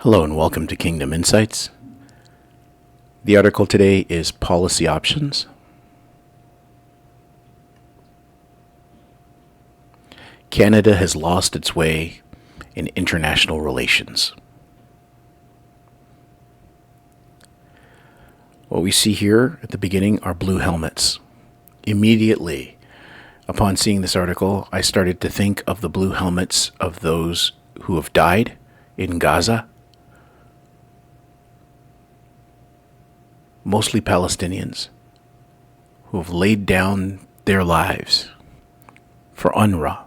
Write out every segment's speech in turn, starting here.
Hello and welcome to Kingdom Insights. The article today is Policy Options. Canada has lost its way in international relations. What we see here at the beginning are blue helmets. Immediately upon seeing this article, I started to think of the blue helmets of those who have died in Gaza, mostly Palestinians, who have laid down their lives for UNRWA.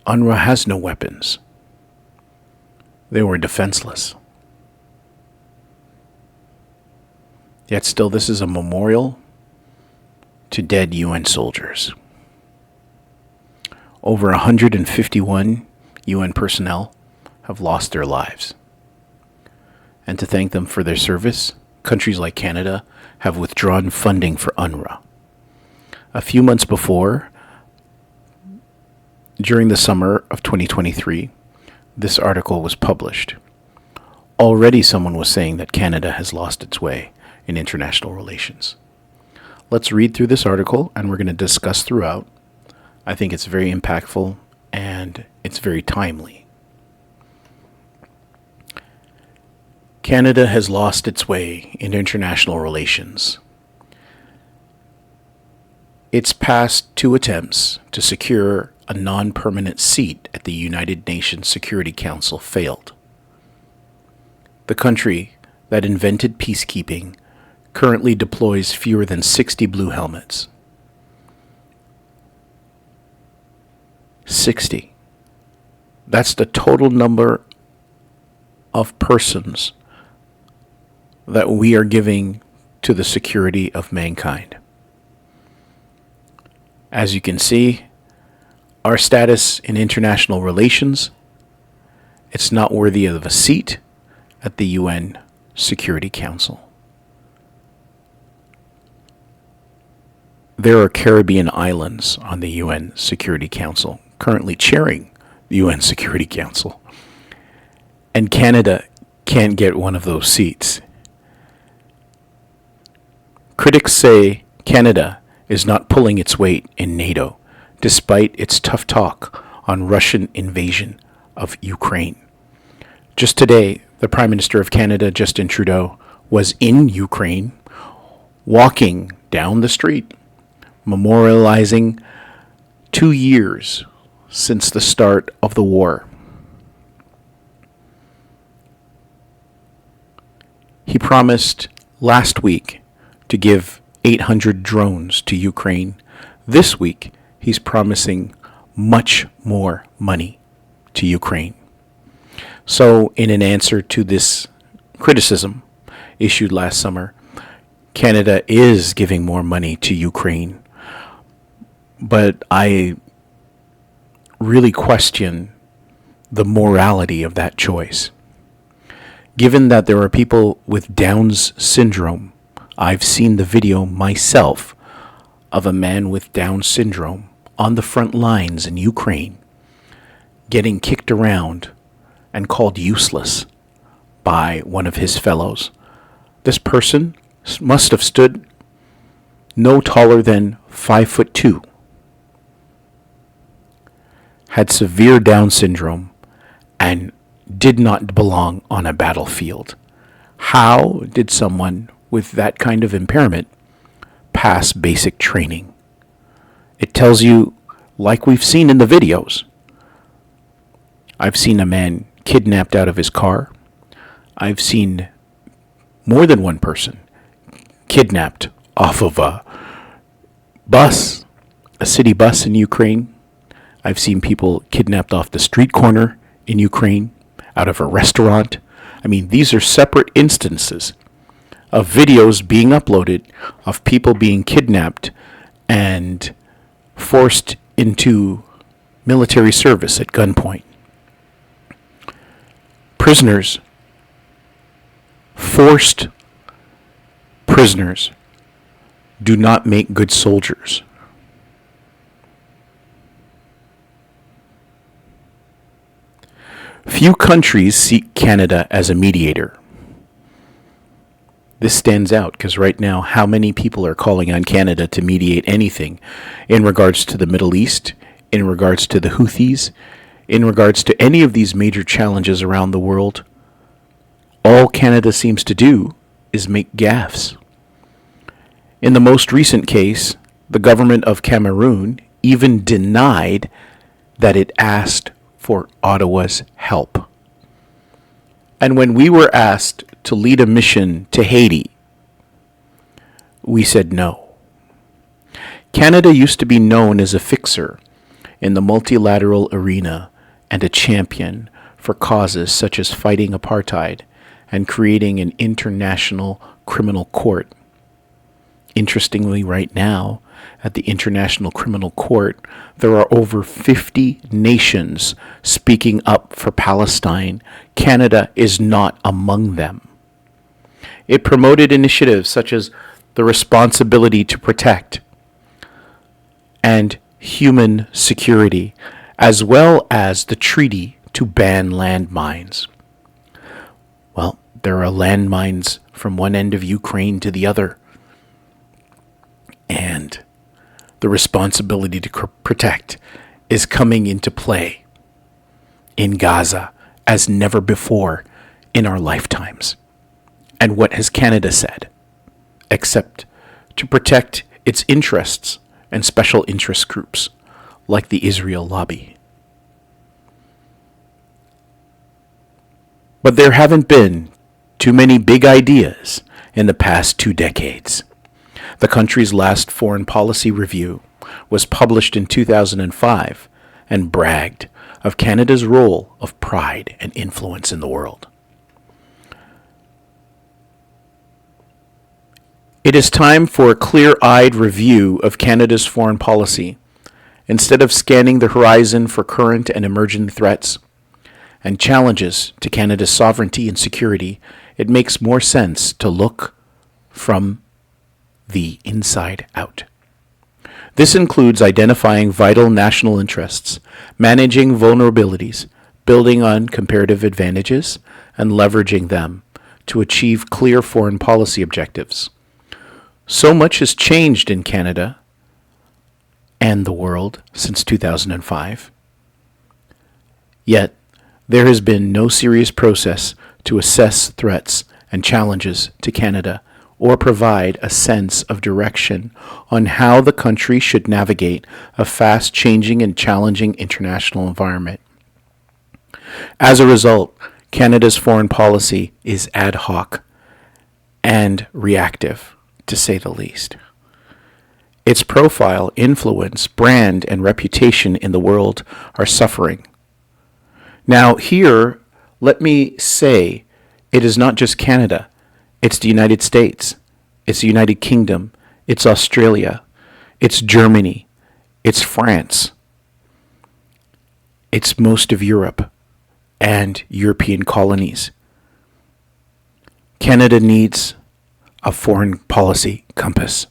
UNRWA has no weapons. They were defenseless. Yet still, this is a memorial to dead UN soldiers. Over 151 UN personnel have lost their lives. And to thank them for their service, countries like Canada have withdrawn funding for UNRWA. A few months before, during the summer of 2023, this article was published. Already someone was saying that Canada has lost its way in international relations. Let's read through this article and we're going to discuss throughout. I think it's very impactful and it's very timely. Canada has lost its way in international relations. Its past two attempts to secure a non-permanent seat at the United Nations Security Council failed. The country that invented peacekeeping currently deploys fewer than 60 blue helmets. 60. That's the total number of persons that we are giving to the security of mankind. As you can see, our status in international relations, it's not worthy of a seat at the UN Security Council. There are Caribbean islands on the UN Security Council, currently chairing the UN Security Council. And Canada can't get one of those seats. Critics say Canada is not pulling its weight in NATO, despite its tough talk on Russian invasion of Ukraine. Just today, the Prime Minister of Canada, Justin Trudeau, was in Ukraine, walking down the street, memorializing 2 years since the start of the war. He promised last week to give 800 drones to Ukraine. This week, he's promising much more money to Ukraine. So, in an answer to this criticism issued last summer, Canada is giving more money to Ukraine. But I really question the morality of that choice. Given that there are people with Down's syndrome, I've seen the video myself of a man with Down syndrome on the front lines in Ukraine getting kicked around and called useless by one of his fellows. This person must have stood no taller than 5'2", had severe Down syndrome, and did not belong on a battlefield. How did someone with that kind of impairment pass basic training? It tells you, like we've seen in the videos. I've seen a man kidnapped out of his car. I've seen more than one person kidnapped off of a bus, a city bus in Ukraine. I've seen people kidnapped off the street corner in Ukraine, out of a restaurant. I mean, these are separate instances of videos being uploaded of people being kidnapped and forced into military service at gunpoint. Prisoners, forced prisoners, do not make good soldiers. Few countries seek Canada as a mediator. This stands out because right now, how many people are calling on Canada to mediate anything in regards to the Middle East, in regards to the Houthis, in regards to any of these major challenges around the world? All Canada seems to do is make gaffes. In the most recent case, the government of Cameroon even denied that it asked for Ottawa's help. And when we were asked to lead a mission to Haiti, we said no. Canada used to be known as a fixer in the multilateral arena and a champion for causes such as fighting apartheid and creating an international criminal court. Interestingly, right now, at the International Criminal Court, there are over 50 nations speaking up for Palestine. Canada is not among them. It promoted initiatives such as the responsibility to protect and human security, as well as the treaty to ban landmines. Well, there are landmines from one end of Ukraine to the other. And the responsibility to protect is coming into play in Gaza as never before in our lifetimes. And what has Canada said? Except to protect its interests and special interest groups like the Israel lobby. But there haven't been too many big ideas in the past 2 decades. The country's last foreign policy review was published in 2005 and bragged of Canada's role of pride and influence in the world. It is time for a clear-eyed review of Canada's foreign policy. Instead of scanning the horizon for current and emerging threats and challenges to Canada's sovereignty and security, it makes more sense to look from the inside out. This includes identifying vital national interests, managing vulnerabilities, building on comparative advantages, and leveraging them to achieve clear foreign policy objectives. So much has changed in Canada and the world since 2005. Yet, there has been no serious process to assess threats and challenges to Canada or provide a sense of direction on how the country should navigate a fast-changing and challenging international environment. As a result, Canada's foreign policy is ad hoc and reactive, to say the least. Its profile, influence, brand, and reputation in the world are suffering. Now, here, let me say, it is not just Canada. It's the United States, it's the United Kingdom, it's Australia, it's Germany, it's France, it's most of Europe and European colonies. Canada needs a foreign policy compass.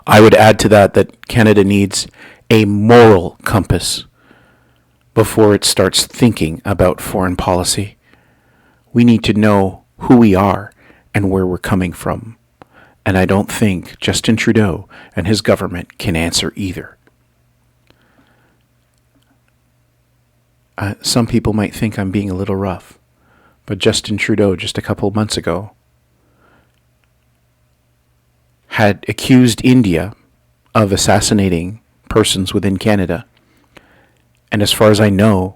I would add to that Canada needs a moral compass before it starts thinking about foreign policy. We need to know who we are and where we're coming from. And I don't think Justin Trudeau and his government can answer either. Some people might think I'm being a little rough, but Justin Trudeau just a couple of months ago had accused India of assassinating persons within Canada. And as far as I know,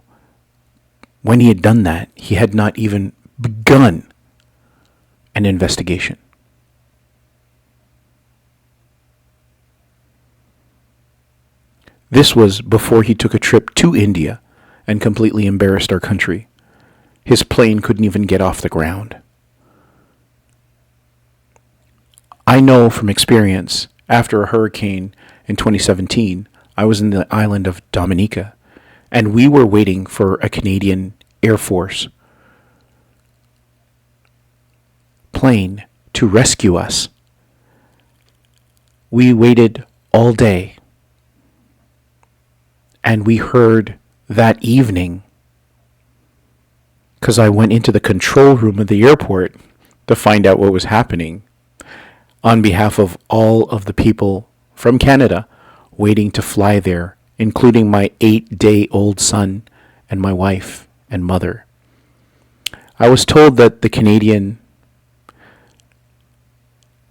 when he had done that, he had not even begun an investigation. This was before he took a trip to India and completely embarrassed our country. His plane couldn't even get off the ground. I know from experience, after a hurricane in 2017, I was in the island of Dominica, and we were waiting for a Canadian Air Force plane to rescue us. We waited all day, and we heard that evening because I went into the control room of the airport to find out what was happening on behalf of all of the people from Canada waiting to fly there, including my 8-day-old son and my wife and mother. I was told that the Canadian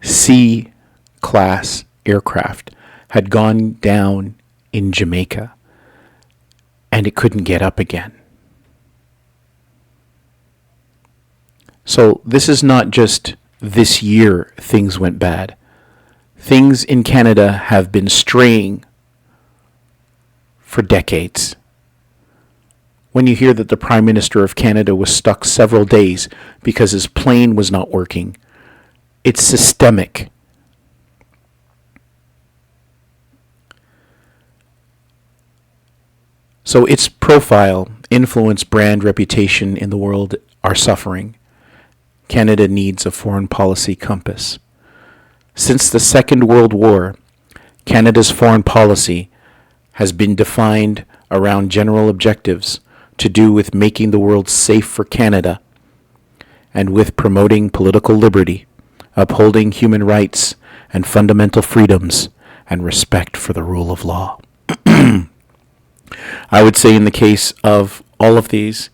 C-class aircraft had gone down in Jamaica and it couldn't get up again. So this is not just this year things went bad. Things in Canada have been straying for decades. When you hear that the Prime Minister of Canada was stuck several days because his plane was not working, it's systemic. So its profile, influence, brand, reputation in the world are suffering. Canada needs a foreign policy compass. Since the Second World War, Canada's foreign policy has been defined around general objectives to do with making the world safe for Canada and with promoting political liberty, upholding human rights and fundamental freedoms, and respect for the rule of law. I would say in the case of all of these,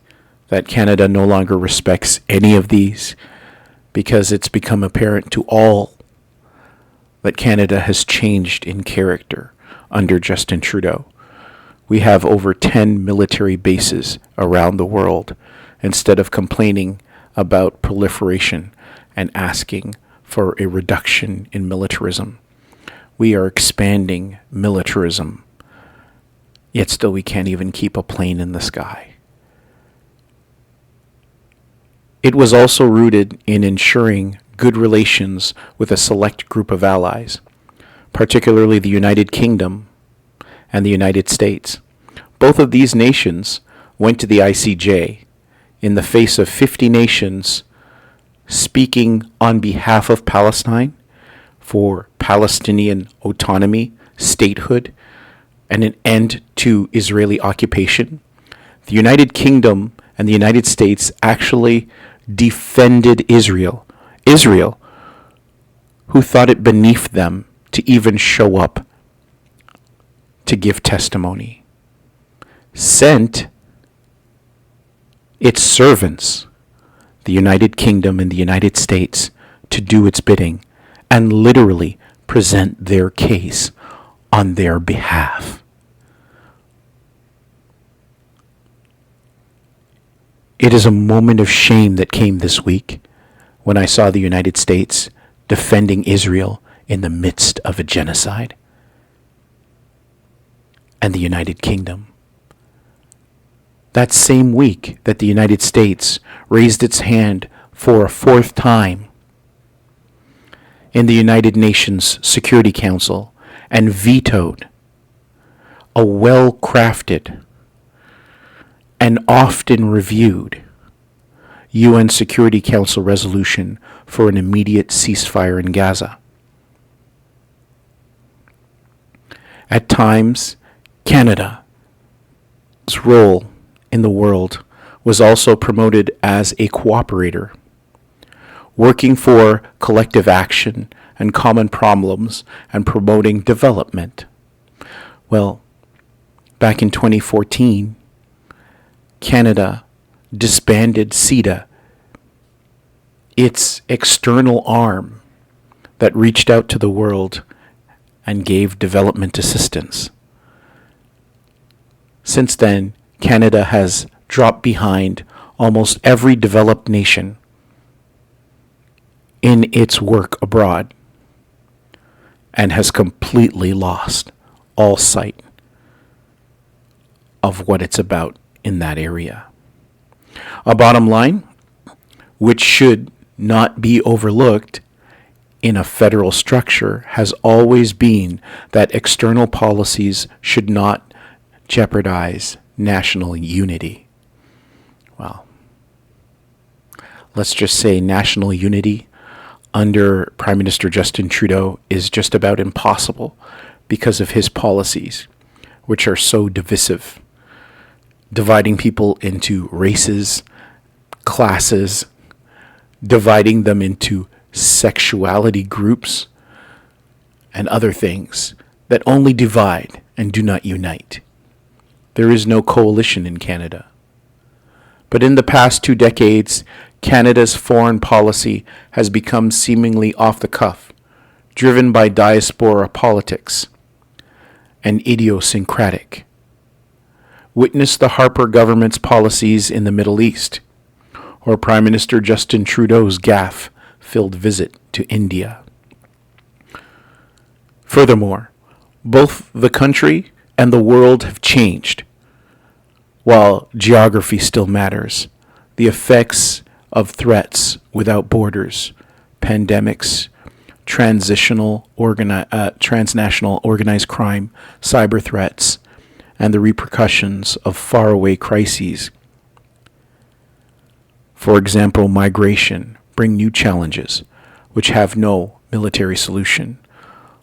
that Canada no longer respects any of these because it's become apparent to all that Canada has changed in character under Justin Trudeau. We have over 10 military bases around the world instead of complaining about proliferation and asking for a reduction in militarism. We are expanding militarism, yet still we can't even keep a plane in the sky. It was also rooted in ensuring good relations with a select group of allies, particularly the United Kingdom and the United States. Both of these nations went to the ICJ in the face of 50 nations speaking on behalf of Palestine for Palestinian autonomy, statehood, and an end to Israeli occupation. The United Kingdom and the United States actually defended Israel, who thought it beneath them to even show up to give testimony, sent its servants, the United Kingdom and the United States, to do its bidding and literally present their case on their behalf. It is a moment of shame that came this week when I saw the United States defending Israel in the midst of a genocide, and the United Kingdom. That same week that the United States raised its hand for a fourth time in the United Nations Security Council and vetoed a well-crafted and often reviewed UN Security Council resolution for an immediate ceasefire in Gaza. At times, Canada's role in the world was also promoted as a cooperator, working for collective action and common problems and promoting development. Well, back in 2014, Canada disbanded CETA, its external arm that reached out to the world and gave development assistance. Since then, Canada has dropped behind almost every developed nation in its work abroad and has completely lost all sight of what it's about in that area. A bottom line, which should not be overlooked in a federal structure, has always been that external policies should not jeopardize national unity. Well, let's just say national unity under Prime Minister Justin Trudeau is just about impossible because of his policies, which are so divisive, dividing people into races, classes, dividing them into sexuality groups and other things that only divide and do not unite. There is no coalition in Canada. But in the past 2 decades, Canada's foreign policy has become seemingly off the cuff, driven by diaspora politics and idiosyncratic. Witness the Harper government's policies in the Middle East, or Prime Minister Justin Trudeau's gaffe-filled visit to India. Furthermore, both the country and the world have changed. While geography still matters, the effects of threats without borders, pandemics, transnational organized crime, cyber threats, and the repercussions of faraway crises. For example, migration bring new challenges which have no military solution.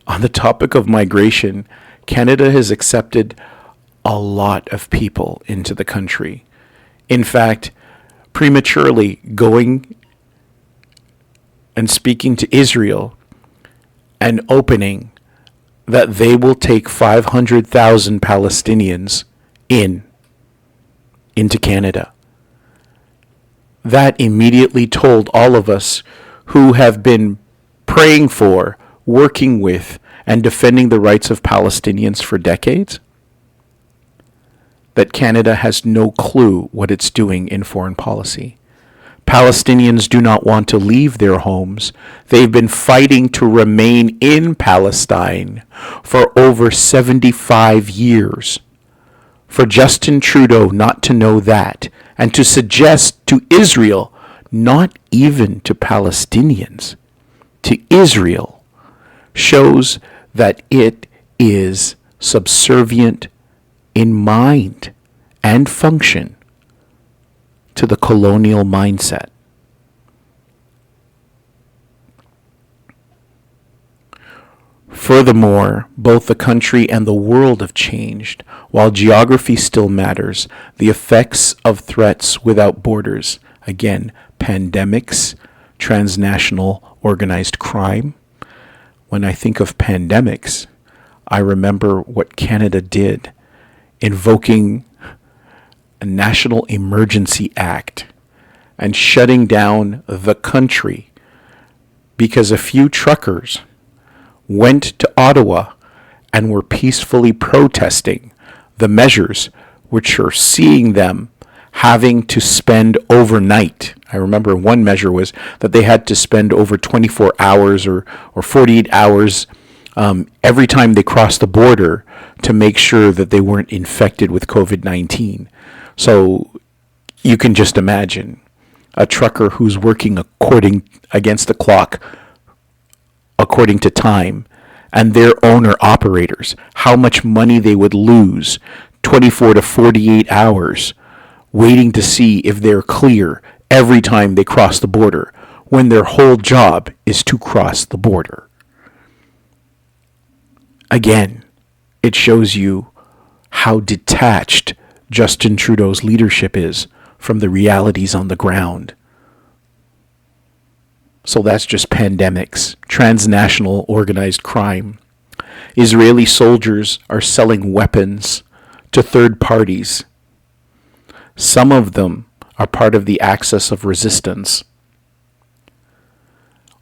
On the topic of migration, Canada has accepted a lot of people into the country. In fact, prematurely going and speaking to Israel and opening that they will take 500,000 Palestinians into Canada. That immediately told all of us who have been praying for, working with, and defending the rights of Palestinians for decades that Canada has no clue what it's doing in foreign policy. Palestinians do not want to leave their homes. They've been fighting to remain in Palestine for over 75 years. For Justin Trudeau not to know that and to suggest to Israel, not even to Palestinians, to Israel, shows that it is subservient in mind and function to the colonial mindset. Furthermore, both the country and the world have changed. While geography still matters, the effects of threats without borders, again, pandemics, transnational organized crime. When I think of pandemics, I remember what Canada did, invoking a National Emergency Act and shutting down the country because a few truckers went to Ottawa and were peacefully protesting the measures which are seeing them having to spend overnight. I remember one measure was that they had to spend over 24 hours or 48 hours every time they crossed the border to make sure that they weren't infected with COVID-19. So you can just imagine a trucker who's working against the clock, according to time, and their owner-operators, how much money they would lose 24 to 48 hours waiting to see if they're clear every time they cross the border, when their whole job is to cross the border. Again, it shows you how detached Justin Trudeau's leadership is from the realities on the ground. So that's just pandemics, transnational organized crime. Israeli soldiers are selling weapons to third parties. Some of them are part of the axis of resistance.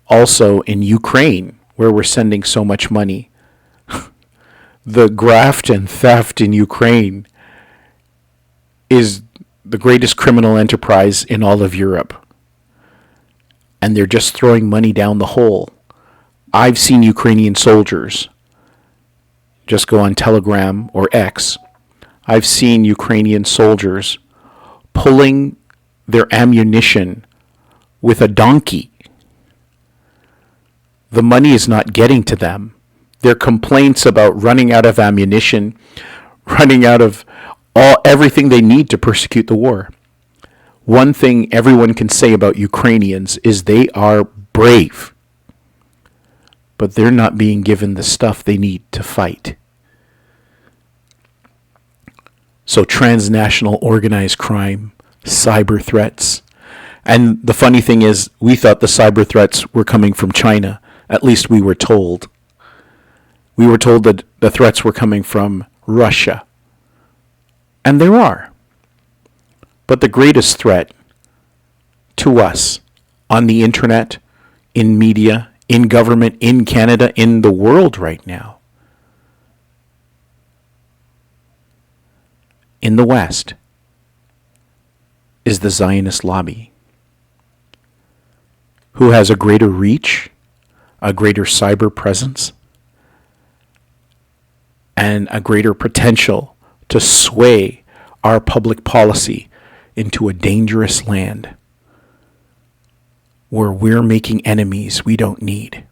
Also in Ukraine, where we're sending so much money, the graft and theft in Ukraine is the greatest criminal enterprise in all of Europe. And they're just throwing money down the hole. I've seen Ukrainian soldiers, just go on Telegram or X, I've seen Ukrainian soldiers pulling their ammunition with a donkey. The money is not getting to them. Their complaints about running out of ammunition, running out of everything they need to persecute the war. One thing everyone can say about Ukrainians is they are brave, but they're not being given the stuff they need to fight. So transnational organized crime, cyber threats, And the funny thing is, we thought the cyber threats were coming from China. At least we were told. We were told that the threats were coming from Russia. And there are. But the greatest threat to us on the internet, in media, in government, in Canada, in the world right now, in the West, is the Zionist lobby, who has a greater reach, a greater cyber presence, and a greater potential to sway our public policy into a dangerous land where we're making enemies we don't need.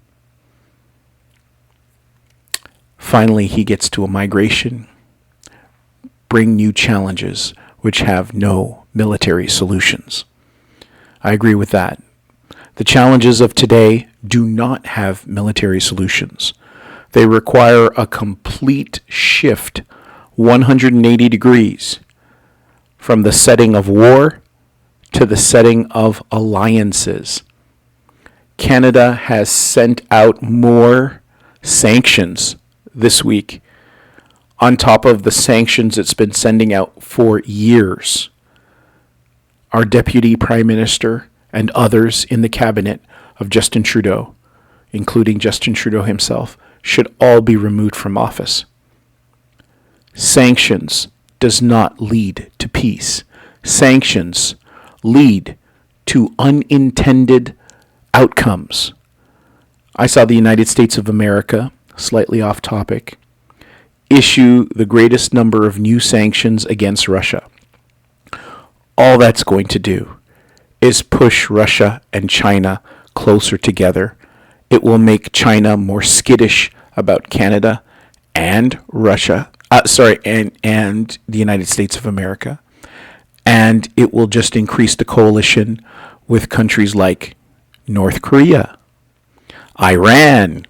Finally, he gets to a migration, bring new challenges which have no military solutions. I agree with that. The challenges of today do not have military solutions. They require a complete shift, 180 degrees, from the setting of war to the setting of alliances. Canada has sent out more sanctions this week on top of the sanctions it's been sending out for years. Our Deputy Prime Minister and others in the cabinet of Justin Trudeau, including Justin Trudeau himself, should all be removed from office. Sanctions does not lead to peace. Sanctions lead to unintended outcomes. I saw the United States of America, slightly off topic, issue the greatest number of new sanctions against Russia. All that's going to do is push Russia and China closer together. It will make China more skittish about Canada and Russia, and the United States of America. And it will just increase the coalition with countries like North Korea, Iran,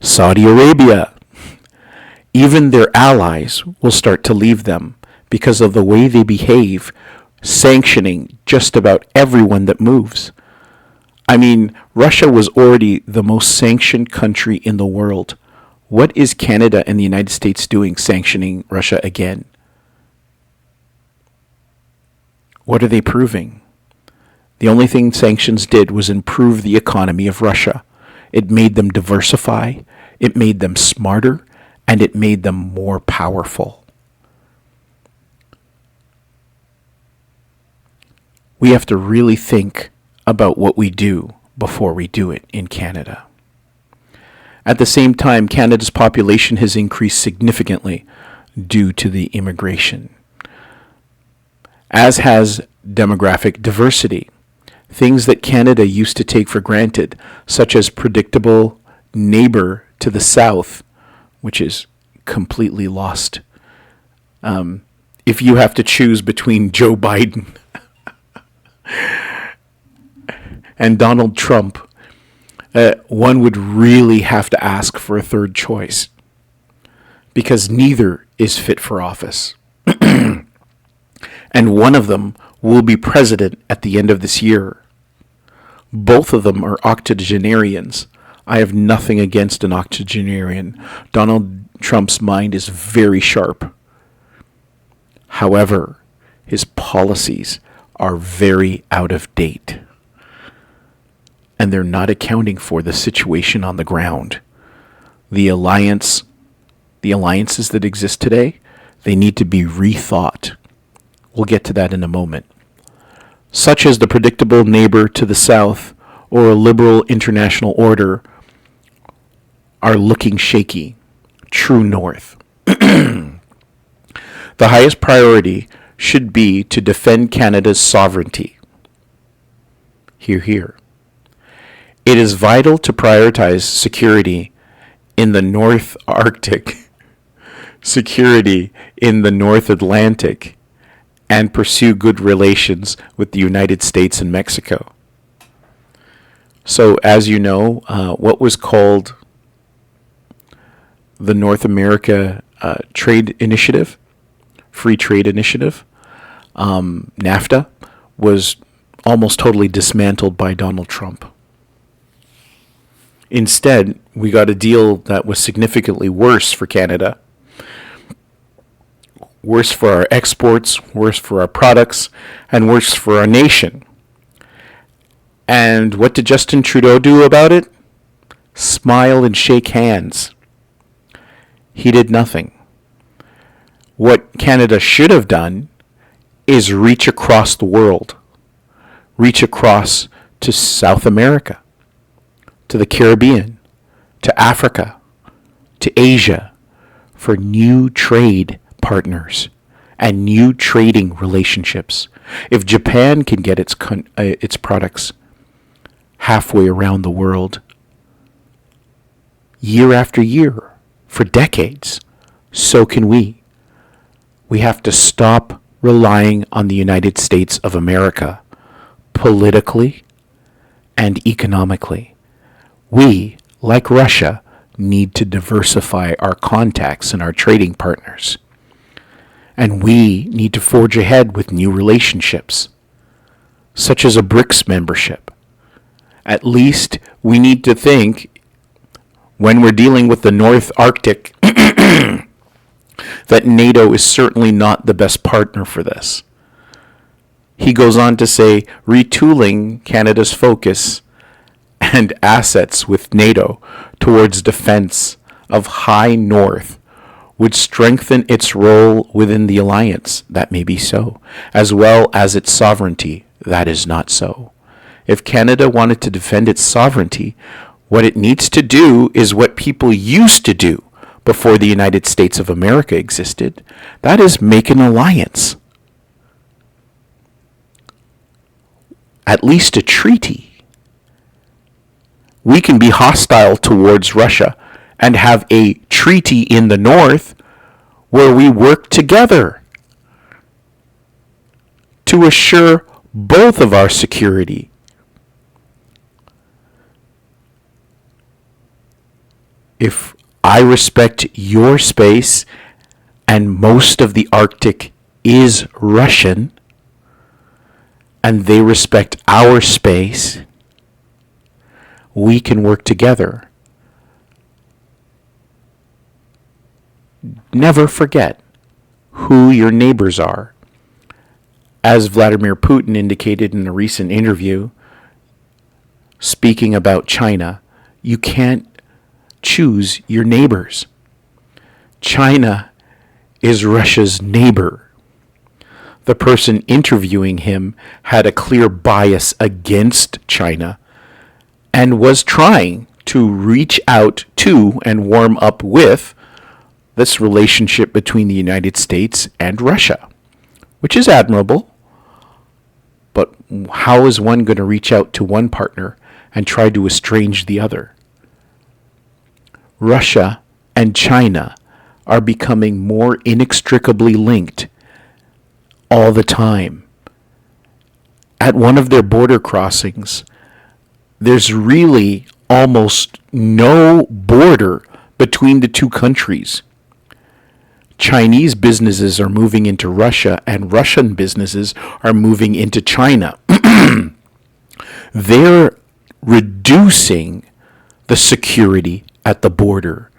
Saudi Arabia. Even their allies will start to leave them because of the way they behave, sanctioning just about everyone that moves. I mean, Russia was already the most sanctioned country in the world. What is Canada and the United States doing sanctioning Russia again? What are they proving? The only thing sanctions did was improve the economy of Russia. It made them diversify, it made them smarter, and it made them more powerful. We have to really think about what we do before we do it in Canada. At the same time, Canada's population has increased significantly due to the immigration, as has demographic diversity. Things that Canada used to take for granted, such as predictable neighbor to the south, which is completely lost. If you have to choose between Joe Biden and Donald Trump, one would really have to ask for a third choice, because neither is fit for office. And one of them will be president at the end of this year. Both of them are octogenarians. I have nothing against an octogenarian. Donald Trump's mind is very sharp. However, his policies are very out of date. And they're not accounting for the situation on the ground. The alliances that exist today, they need to be rethought. We'll get to that in a moment. Such as the predictable neighbor to the south or a liberal international order are looking shaky. True north. The highest priority should be to defend Canada's sovereignty. Hear, hear. It is vital to prioritize security in the North Arctic, security in the North Atlantic, and pursue good relations with the United States and Mexico. So, as you know, what was called the North America Trade Initiative, Free Trade Initiative, NAFTA, was almost totally dismantled by Donald Trump. Instead, we got a deal that was significantly worse for Canada, worse for our exports, worse for our products, and worse for our nation. And what did Justin Trudeau do about it? Smile and shake hands. He did nothing. What Canada should have done is reach across the world, reach across to South America, to the Caribbean, to Africa, to Asia, for new trade partners and new trading relationships. If Japan can get its products halfway around the world, year after year, for decades, so can we. We have to stop relying on the United States of America politically and economically. We, like Russia, need to diversify our contacts and our trading partners. And we need to forge ahead with new relationships, such as a BRICS membership. At least we need to think, when we're dealing with the North Arctic, that NATO is certainly not the best partner for this. He goes on to say, retooling Canada's focus and assets with NATO towards defense of High North would strengthen its role within the alliance. That may be so, as well as its sovereignty. That is not so. If Canada wanted to defend its sovereignty, what it needs to do is what people used to do before the United States of America existed. That is make an alliance. At least a treaty. We can be hostile towards Russia and have a treaty in the north where we work together to assure both of our security. If I respect your space and most of the Arctic is Russian, and they respect our space, we can work together. Never forget who your neighbors are. As Vladimir Putin indicated in a recent interview, speaking about China, you can't choose your neighbors. China is Russia's neighbor. The person interviewing him had a clear bias against China and was trying to reach out to and warm up with this relationship between the United States and Russia, which is admirable. But how is one going to reach out to one partner and try to estrange the other? Russia and China are becoming more inextricably linked all the time. At one of their border crossings, there's really almost no border between the two countries. Chinese businesses are moving into Russia and Russian businesses are moving into China. They're reducing the security at the border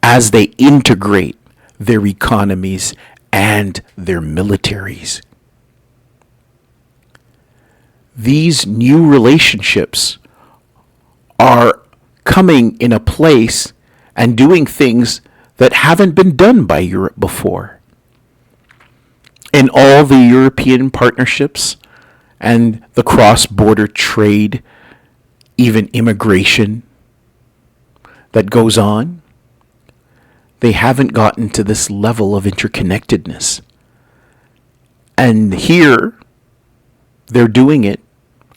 as they integrate their economies and their militaries. These new relationships are coming in a place and doing things that haven't been done by Europe before. In all the European partnerships and the cross-border trade, even immigration that goes on, they haven't gotten to this level of interconnectedness. And here, they're doing it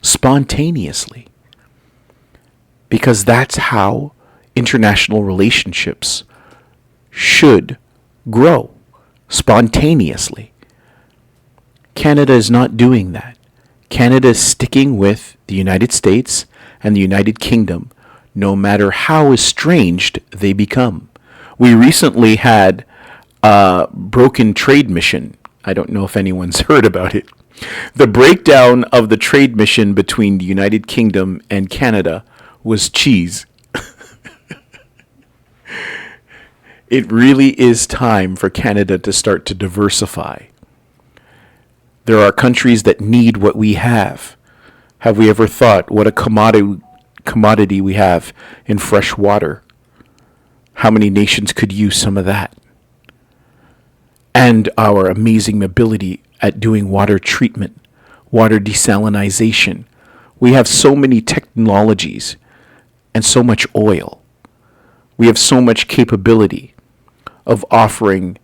spontaneously. Because that's how international relationships should grow, spontaneously. Canada is not doing that. Canada is sticking with the United States and the United Kingdom, no matter how estranged they become. We recently had a broken trade mission. I don't know if anyone's heard about it. The breakdown of the trade mission between the United Kingdom and Canada was cheese. It really is time for Canada to start to diversify. There are countries that need what we have. Have we ever thought what a commodity we have in fresh water? How many nations could use some of that? And our amazing ability at doing water treatment, water desalination. We have so many technologies and so much oil. We have so much capability of offering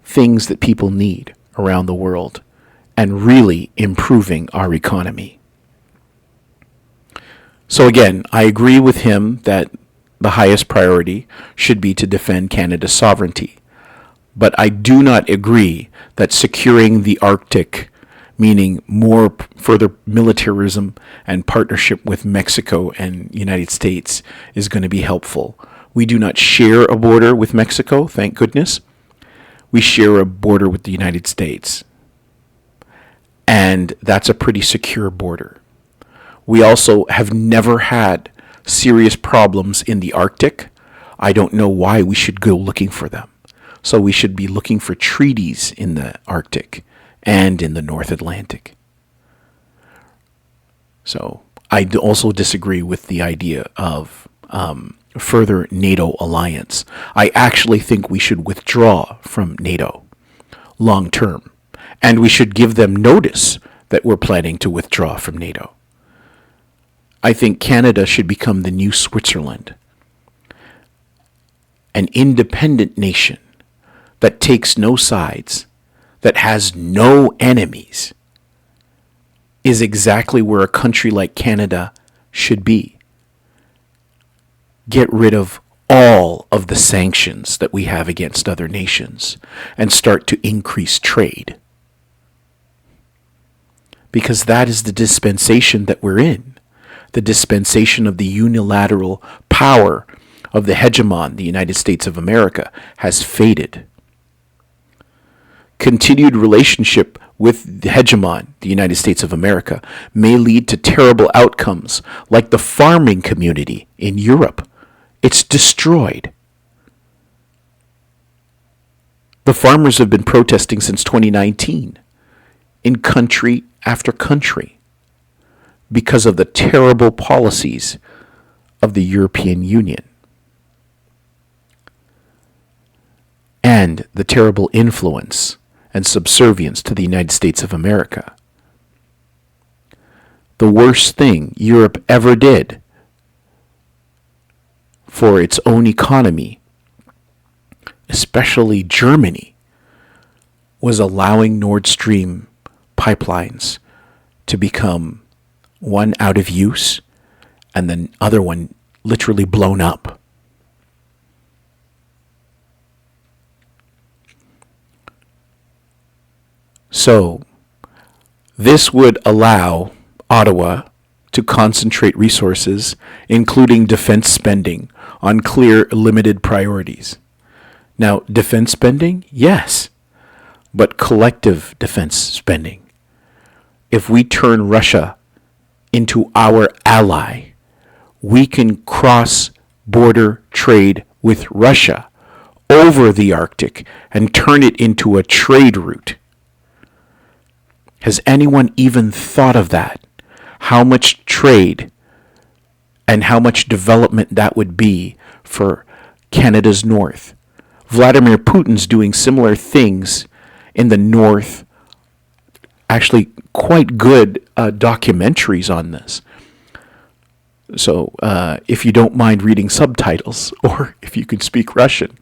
things that people need around the world and really improving our economy. So again, I agree with him that the highest priority should be to defend Canada's sovereignty. But I do not agree that securing the Arctic, meaning more further militarism and partnership with Mexico and United States, is going to be helpful. We do not share a border with Mexico, thank goodness. We share a border with the United States. And that's a pretty secure border. We also have never had serious problems in the Arctic. I don't know why we should go looking for them. So we should be looking for treaties in the Arctic and in the North Atlantic. So I also disagree with the idea of further NATO alliance. I actually think we should withdraw from NATO long term. And we should give them notice that we're planning to withdraw from NATO. I think Canada should become the new Switzerland, an independent nation that takes no sides, that has no enemies, is exactly where a country like Canada should be. Get rid of all of the sanctions that we have against other nations and start to increase trade. Because that is the dispensation that we're in. The dispensation of the unilateral power of the hegemon, the United States of America, has faded. Continued relationship with the hegemon, the United States of America, may lead to terrible outcomes like the farming community in Europe. It's destroyed. The farmers have been protesting since 2019 in country after country because of the terrible policies of the European Union and the terrible influence and subservience to the United States of America. The worst thing Europe ever did for its own economy, especially Germany, was allowing Nord Stream pipelines to become one out of use and the other one literally blown up. So, this would allow Ottawa to concentrate resources, including defense spending, on clear, limited priorities. Now, defense spending? Yes, but collective defense spending. If we turn Russia into our ally, we can cross-border trade with Russia over the Arctic and turn it into a trade route. Has anyone even thought of that? How much trade and how much development that would be for Canada's north? Vladimir Putin's doing similar things in the north. Actually, quite good documentaries on this. So if you don't mind reading subtitles, or if you can speak Russian.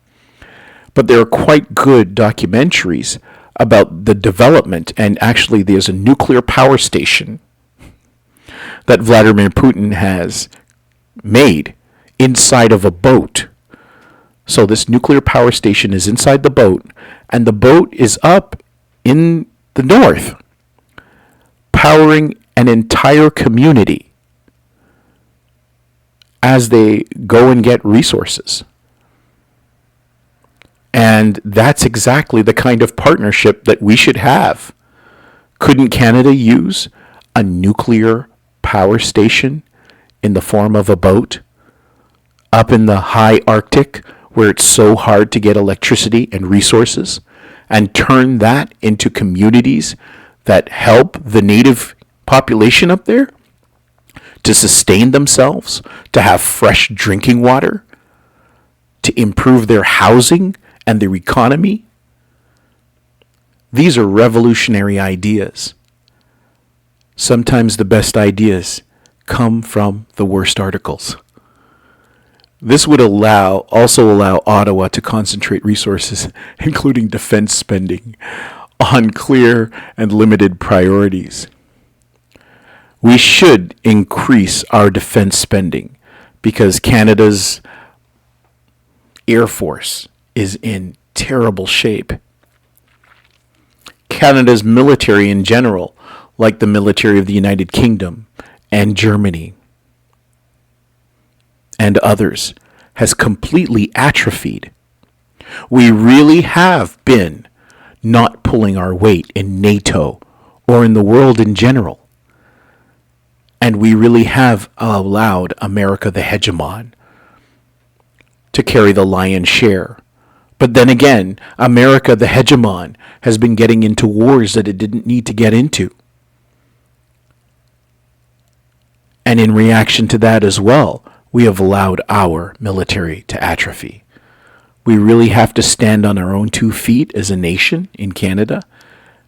But there are quite good documentaries about the development, and actually there's a nuclear power station that Vladimir Putin has made inside of a boat. So this nuclear power station is inside the boat, and the boat is up in the north, powering an entire community as they go and get resources. And that's exactly the kind of partnership that we should have Couldn't Canada use a nuclear power station in the form of a boat up in the high Arctic where it's so hard to get electricity and resources and turn that into communities that help the native population up there to sustain themselves, to have fresh drinking water, to improve their housing and their economy? These are revolutionary ideas. Sometimes the best ideas come from the worst articles. This would also allow Ottawa to concentrate resources, including defense spending, on clear and limited priorities. We should increase our defense spending because Canada's Air Force is in terrible shape. Canada's military in general, like the military of the United Kingdom and Germany and others, has completely atrophied. We really have been not pulling our weight in NATO or in the world in general. And we really have allowed America the hegemon to carry the lion's share. But then again, America the hegemon has been getting into wars that it didn't need to get into. And in reaction to that as well, we have allowed our military to atrophy. We really have to stand on our own 2 feet as a nation in Canada.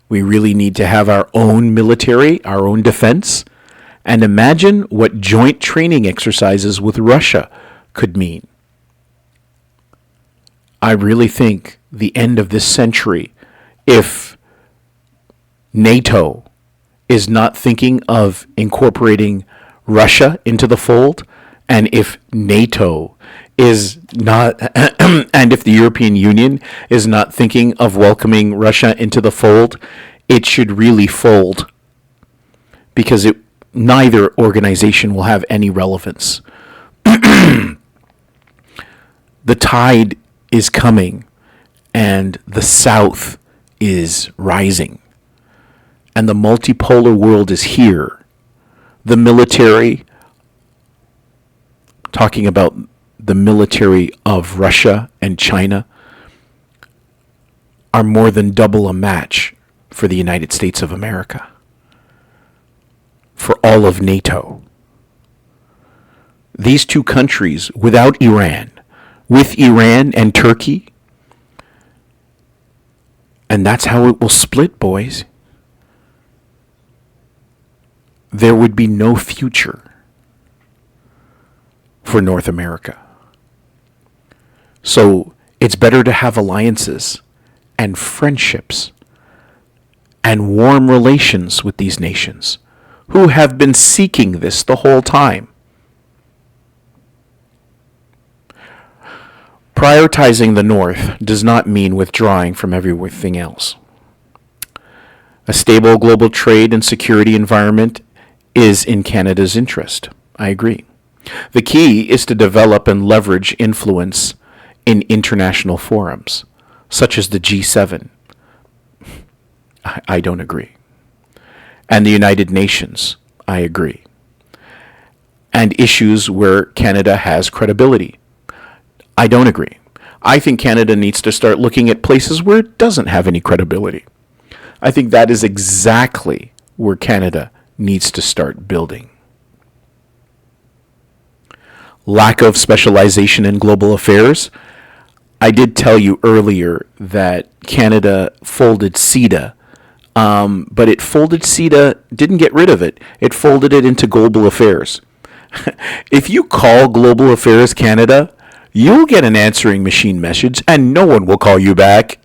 We really need to have our own military, our own defense. And imagine what joint training exercises with Russia could mean. I really think the end of this century, if NATO is not thinking of incorporating Russia into the fold, and if NATO is not, and if the European Union is not thinking of welcoming Russia into the fold, it should really fold, because neither organization will have any relevance. The tide is coming, and the South is rising, and the multipolar world is here. The military, talking about the military of Russia and China, are more than double a match for the United States of America, for all of NATO. These 2 countries, without Iran, with Iran and Turkey, and that's how it will split, boys. There would be no future for North America. So it's better to have alliances and friendships and warm relations with these nations who have been seeking this the whole time. Prioritizing the North does not mean withdrawing from everything else. A stable global trade and security environment is in Canada's interest. I agree. The key is to develop and leverage influence in international forums, such as the G7. I don't agree. And the United Nations. I agree. And issues where Canada has credibility. I don't agree. I think Canada needs to start looking at places where it doesn't have any credibility. I think that is exactly where Canada needs to start building. Lack of specialization in global affairs. I did tell you earlier that Canada folded CETA, but it folded CETA, didn't get rid of it. It folded it into global affairs. If you call Global Affairs Canada, you'll get an answering machine message and no one will call you back.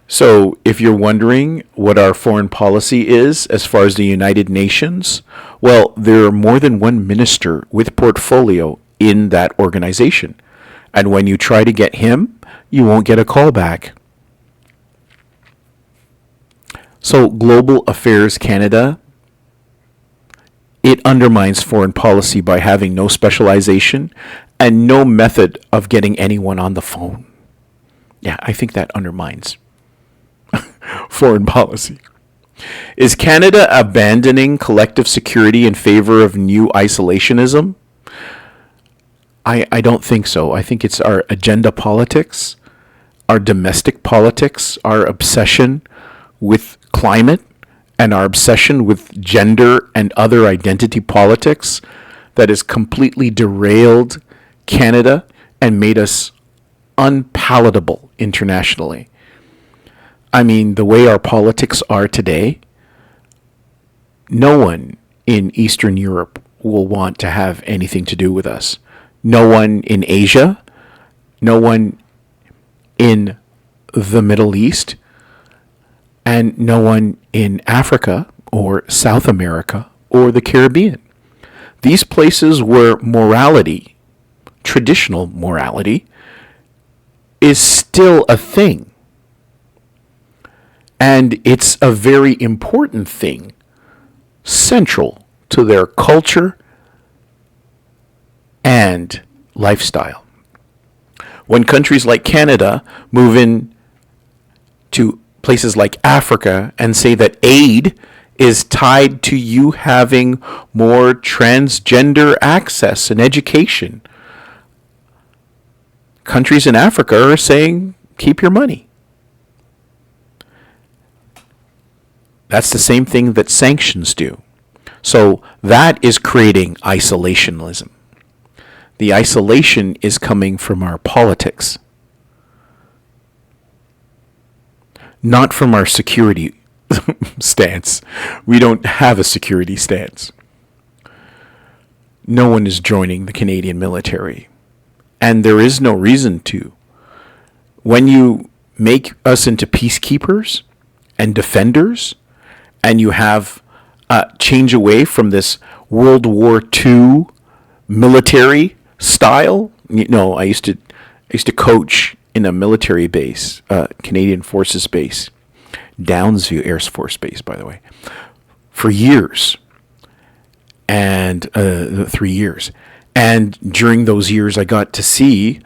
So if you're wondering what our foreign policy is as far as the United Nations, well, there are more than one minister with portfolio in that organization. And when you try to get him, you won't get a call back. So Global Affairs Canada, it undermines foreign policy by having no specialization and no method of getting anyone on the phone. Yeah, I think that undermines foreign policy. Is Canada abandoning collective security in favor of new isolationism? I don't think so. I think it's our agenda politics, our domestic politics, our obsession with climate, and our obsession with gender and other identity politics that has completely derailed Canada and made us unpalatable internationally. I mean, the way our politics are today, no one in Eastern Europe will want to have anything to do with us. No one in Asia, no one in the Middle East, and no one in Africa or South America or the Caribbean. These places where morality, traditional morality, is still a thing. And it's a very important thing, central to their culture and lifestyle. When countries like Canada move in to places like Africa and say that aid is tied to you having more transgender access and education, countries in Africa are saying, keep your money. That's the same thing that sanctions do. So that is creating isolationism. The isolation is coming from our politics, not from our security stance. We don't have a security stance. No one is joining the Canadian military, and there is no reason to. When you make us into peacekeepers and defenders, and you have change away from this World War II military style. You know, I used to coach in a military base, Canadian Forces base, Downsview Air Force Base, by the way, for years, and 3 years. And during those years, I got to see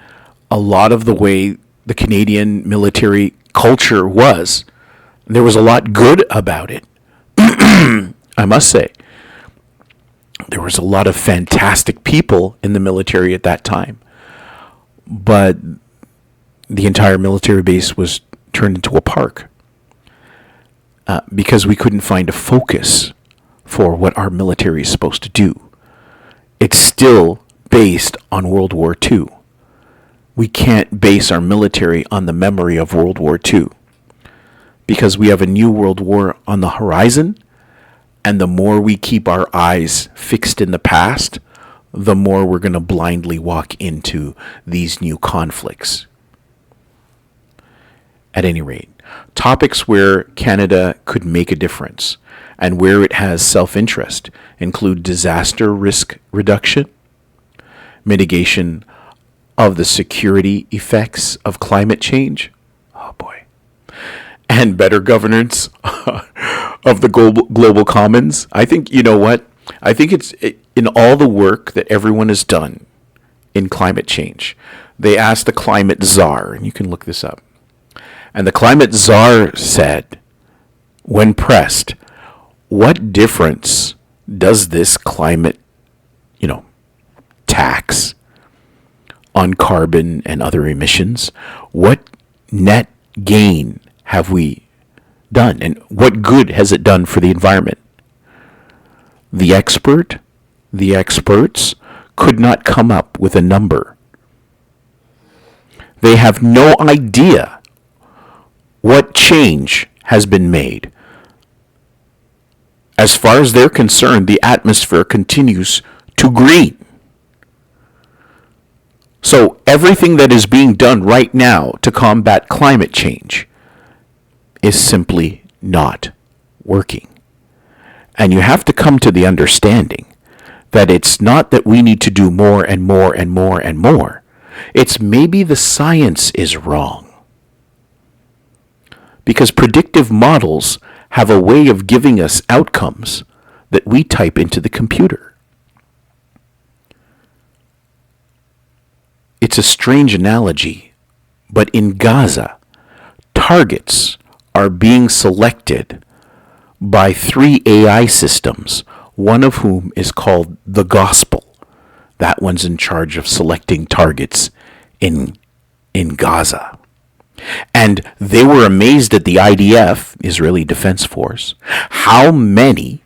a lot of the way the Canadian military culture was. There was a lot good about it. I must say, there was a lot of fantastic people in the military at that time, but the entire military base was turned into a park because we couldn't find a focus for what our military is supposed to do. It's still based on World War II. We can't base our military on the memory of World War II because we have a new world war on the horizon. And the more we keep our eyes fixed in the past, the more we're going to blindly walk into these new conflicts. At any rate, topics where Canada could make a difference and where it has self-interest include disaster risk reduction, mitigation of the security effects of climate change, oh boy, and better governance of the global commons. I think, you know what? I think it's in all the work that everyone has done in climate change. They asked the climate czar, and you can look this up. And the climate czar said, when pressed, what difference does this climate, tax on carbon and other emissions? What net gain have we done, and what good has it done for the environment? The experts could not come up with a number. They have no idea what change has been made. As far as they're concerned, the atmosphere continues to green. So everything that is being done right now to combat climate change is simply not working. And you have to come to the understanding that it's not that we need to do more and more and more and more. It's maybe the science is wrong. Because predictive models have a way of giving us outcomes that we type into the computer. It's a strange analogy, but in Gaza, targets are being selected by 3 AI systems, one of whom is called the Gospel. That one's in charge of selecting targets in Gaza. And they were amazed at the IDF, Israeli Defense Force, how many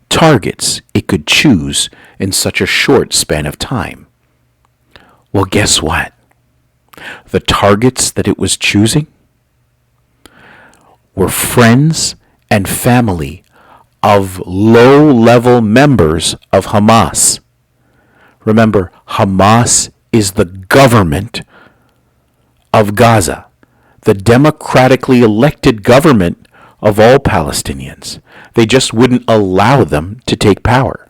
targets it could choose in such a short span of time. Well, guess what? The targets that it was choosing were friends and family of low-level members of Hamas. Remember, Hamas is the government of Gaza, the democratically elected government of all Palestinians. They just wouldn't allow them to take power.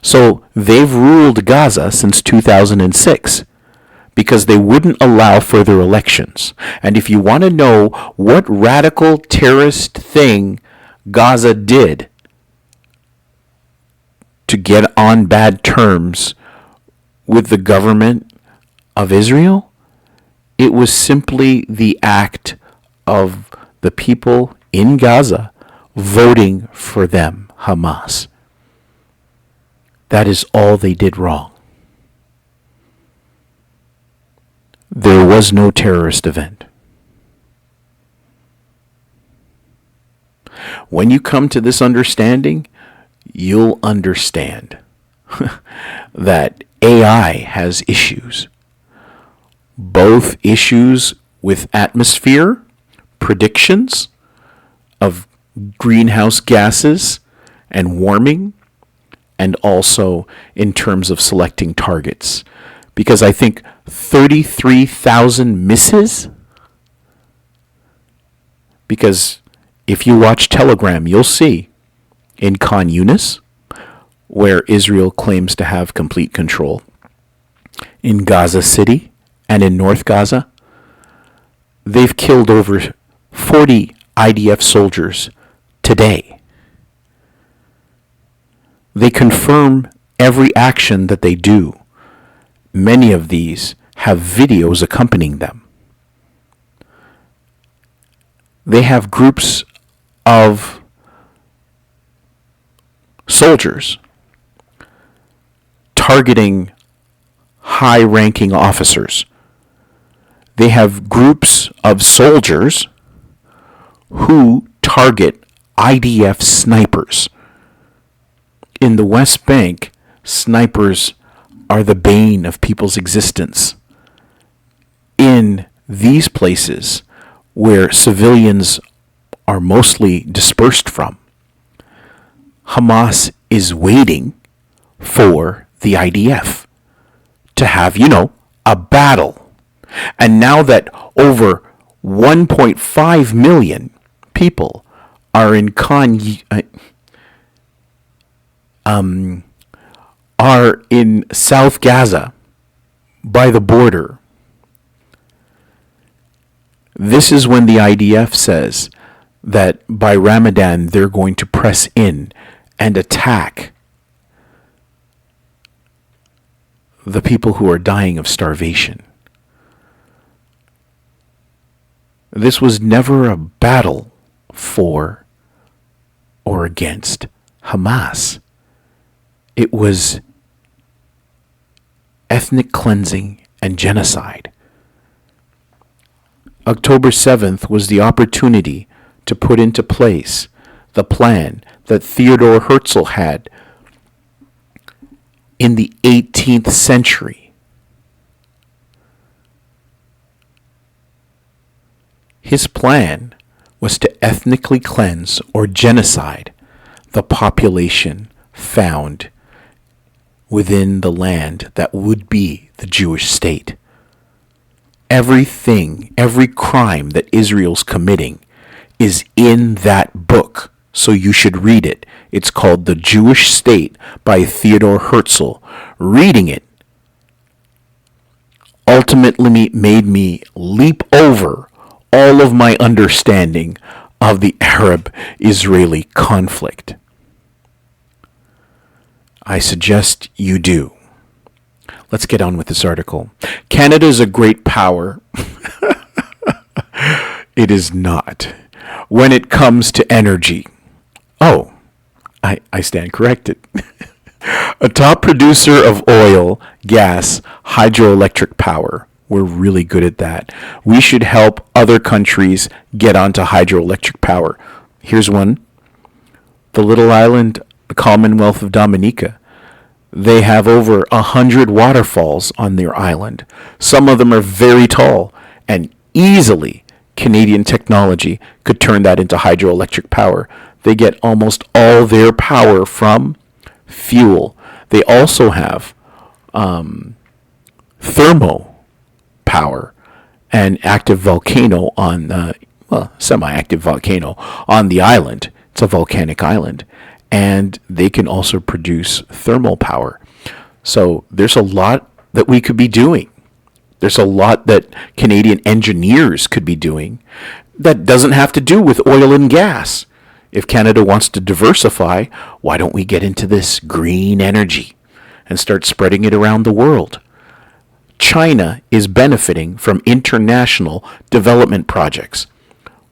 So they've ruled Gaza since 2006 because they wouldn't allow further elections. And if you want to know what radical terrorist thing Gaza did to get on bad terms with the government of Israel, it was simply the act of the people in Gaza voting for them, Hamas. That is all they did wrong. There was no terrorist event. When you come to this understanding, you'll understand that AI has issues. Both issues with atmosphere, predictions of greenhouse gases and warming, and also in terms of selecting targets. Because I think 33,000 misses. Because if you watch Telegram, you'll see in Khan Yunis, where Israel claims to have complete control, in Gaza City and in North Gaza, they've killed over 40 IDF soldiers today. They confirm every action that they do. Many of these have videos accompanying them. They have groups of soldiers targeting high-ranking officers. They have groups of soldiers who target IDF snipers. In the West Bank, snipers are the bane of people's existence. In these places where civilians are mostly dispersed from, Hamas is waiting for the IDF to have, a battle. And now that over 1.5 million people are in are in South Gaza by the border, this is when the IDF says that by Ramadan they're going to press in and attack the people who are dying of starvation. This was never a battle for or against Hamas. It was ethnic cleansing and genocide. October 7th was the opportunity to put into place the plan that Theodore Herzl had in the 18th century. His plan was to ethnically cleanse or genocide the population found within the land that would be the Jewish state. Everything, every crime that Israel's committing is in that book, so you should read it. It's called The Jewish State by Theodore Herzl. Reading it ultimately made me leap over all of my understanding of the Arab-Israeli conflict. I suggest you do. Let's get on with this article. Canada is a great power. It is not. When it comes to energy, oh, I stand corrected. A top producer of oil, gas, hydroelectric power. We're really good at that. We should help other countries get onto hydroelectric power. Here's one. The little island, the Commonwealth of Dominica. They have over 100 waterfalls on their island. Some of them are very tall, and easily Canadian technology could turn that into hydroelectric power. They get almost all their power from fuel. They also have thermo power, an active volcano on, semi-active volcano on the island. It's a volcanic island. And they can also produce thermal power. So there's a lot that we could be doing. There's a lot that Canadian engineers could be doing that doesn't have to do with oil and gas. If Canada wants to diversify, why don't we get into this green energy and start spreading it around the world? China is benefiting from international development projects.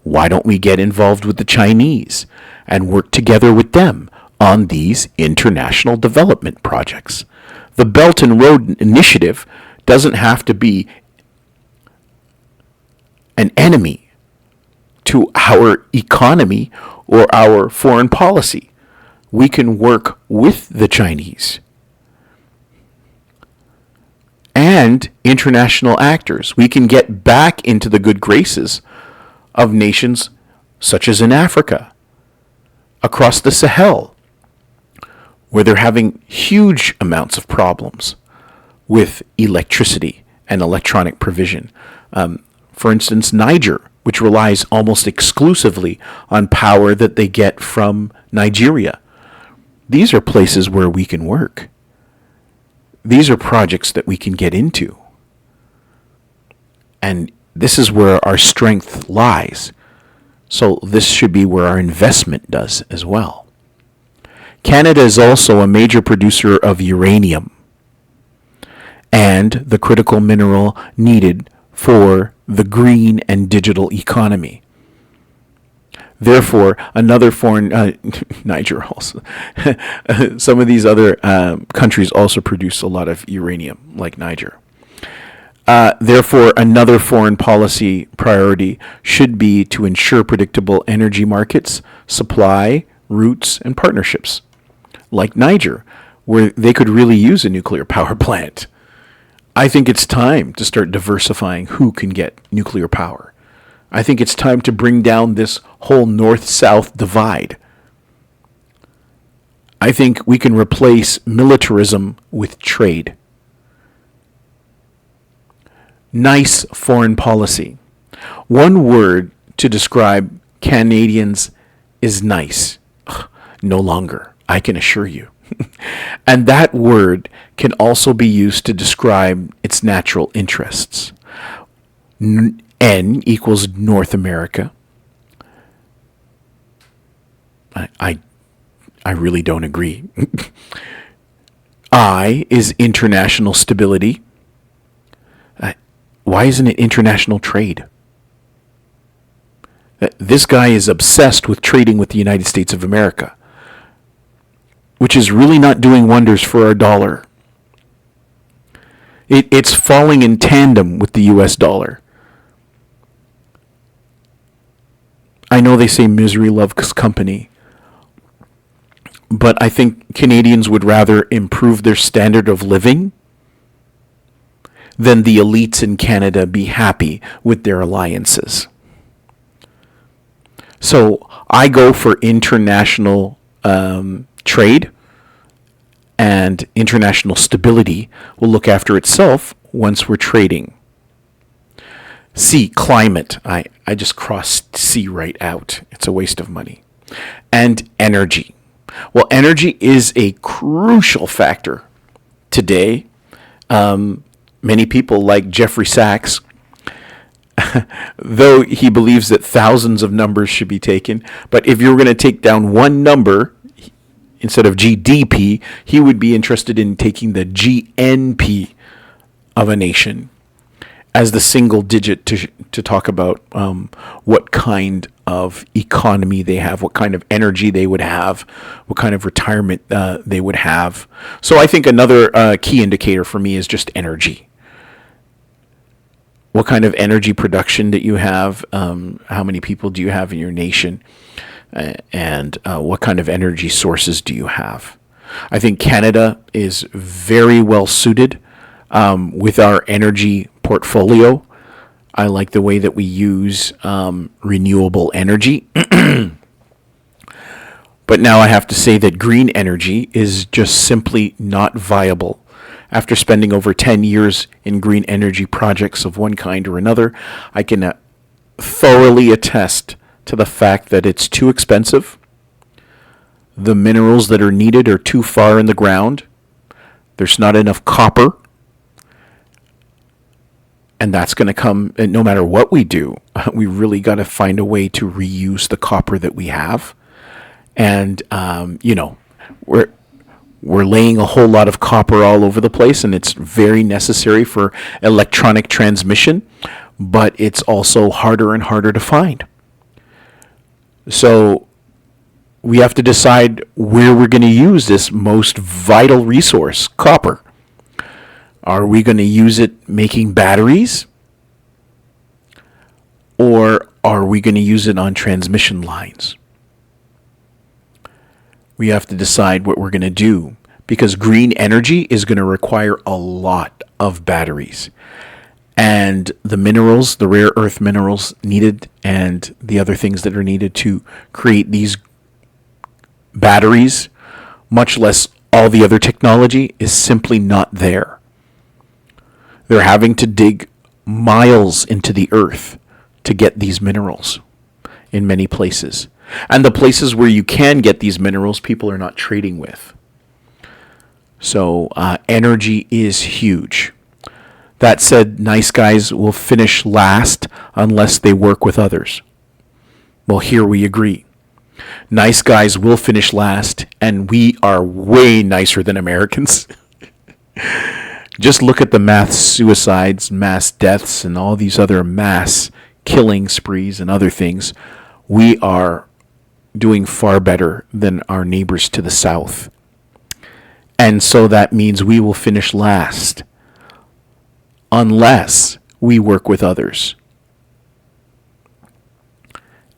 Why don't we get involved with the Chinese and work together with them on these international development projects? The Belt and Road Initiative doesn't have to be an enemy to our economy or our foreign policy. We can work with the Chinese and international actors. We can get back into the good graces of nations such as in Africa, across the Sahel, where they're having huge amounts of problems with electricity and electronic provision. For instance, Niger, which relies almost exclusively on power that they get from Nigeria. These are places where we can work. These are projects that we can get into. And this is where our strength lies. So this should be where our investment does as well. Canada is also a major producer of uranium and the critical mineral needed for the green and digital economy. Therefore, another foreign, Niger also, some of these other countries also produce a lot of uranium, like Niger. Therefore, another foreign policy priority should be to ensure predictable energy markets, supply, routes, and partnerships, like Niger, where they could really use a nuclear power plant. I think it's time to start diversifying who can get nuclear power. I think it's time to bring down this whole north-south divide. I think we can replace militarism with trade. Nice foreign policy. One word to describe Canadians is nice. No longer, I can assure you. And that word can also be used to describe its natural interests. N equals North America. I really don't agree. I is international stability. Why isn't it international trade? This guy is obsessed with trading with the United States of America, which is really not doing wonders for our dollar. It's falling in tandem with the US dollar. I know they say misery loves company, but I think Canadians would rather improve their standard of living than the elites in Canada be happy with their alliances. So I go for international trade, and international stability will look after itself once we're trading. C, climate. I just crossed C right out. It's a waste of money. And energy. Well, energy is a crucial factor today. Many people, like Jeffrey Sachs, though he believes that thousands of numbers should be taken, but if you're going to take down one number instead of GDP, he would be interested in taking the GNP of a nation. as the single digit to talk about what kind of economy they have, what kind of energy they would have, what kind of retirement they would have. So I think another key indicator for me is just energy. What kind of energy production that you have, how many people do you have in your nation, and what kind of energy sources do you have. I think Canada is very well suited with our energy portfolio. I like the way that we use renewable energy. But now I have to say that green energy is just simply not viable. After spending over 10 years in green energy projects of one kind or another, I can thoroughly attest to the fact that it's too expensive. The minerals that are needed are too far in the ground. There's not enough copper. And that's going to come, no matter what we do, we really got to find a way to reuse the copper that we have. And, we're laying a whole lot of copper all over the place, and it's very necessary for electronic transmission, but it's also harder and harder to find. So we have to decide where we're going to use this most vital resource, copper. Are we going to use it making batteries? Or are we going to use it on transmission lines? We have to decide what we're going to do, because green energy is going to require a lot of batteries. And the minerals, the rare earth minerals needed, and the other things that are needed to create these batteries, much less all the other technology, is simply not there. They're having to dig miles into the earth to get these minerals in many places. And the places where you can get these minerals, people are not trading with. So energy is huge. That said, nice guys will finish last unless they work with others. Well, here we agree. Nice guys will finish last, and we are way nicer than Americans. Just look at the mass suicides, mass deaths, and all these other mass killing sprees and other things. We are doing far better than our neighbors to the south. And so that means we will finish last unless we work with others.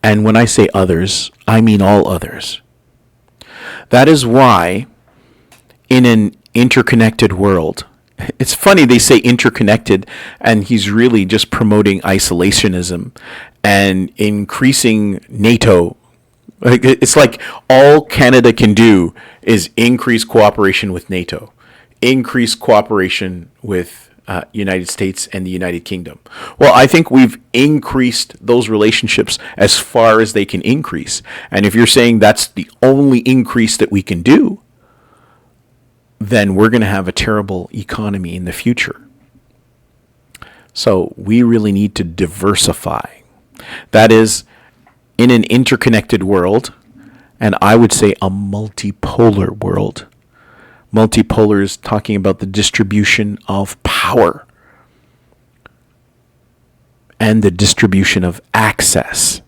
And when I say others, I mean all others. That is why in an interconnected world, it's funny they say interconnected, and he's really just promoting isolationism and increasing NATO. It's like all Canada can do is increase cooperation with NATO, increase cooperation with United States and the United Kingdom. Well, I think we've increased those relationships as far as they can increase. And if you're saying that's the only increase that we can do, then we're going to have a terrible economy in the future. So we really need to diversify. That is, in an interconnected world, and I would say a multipolar world. Multipolar is talking about the distribution of power and the distribution of access.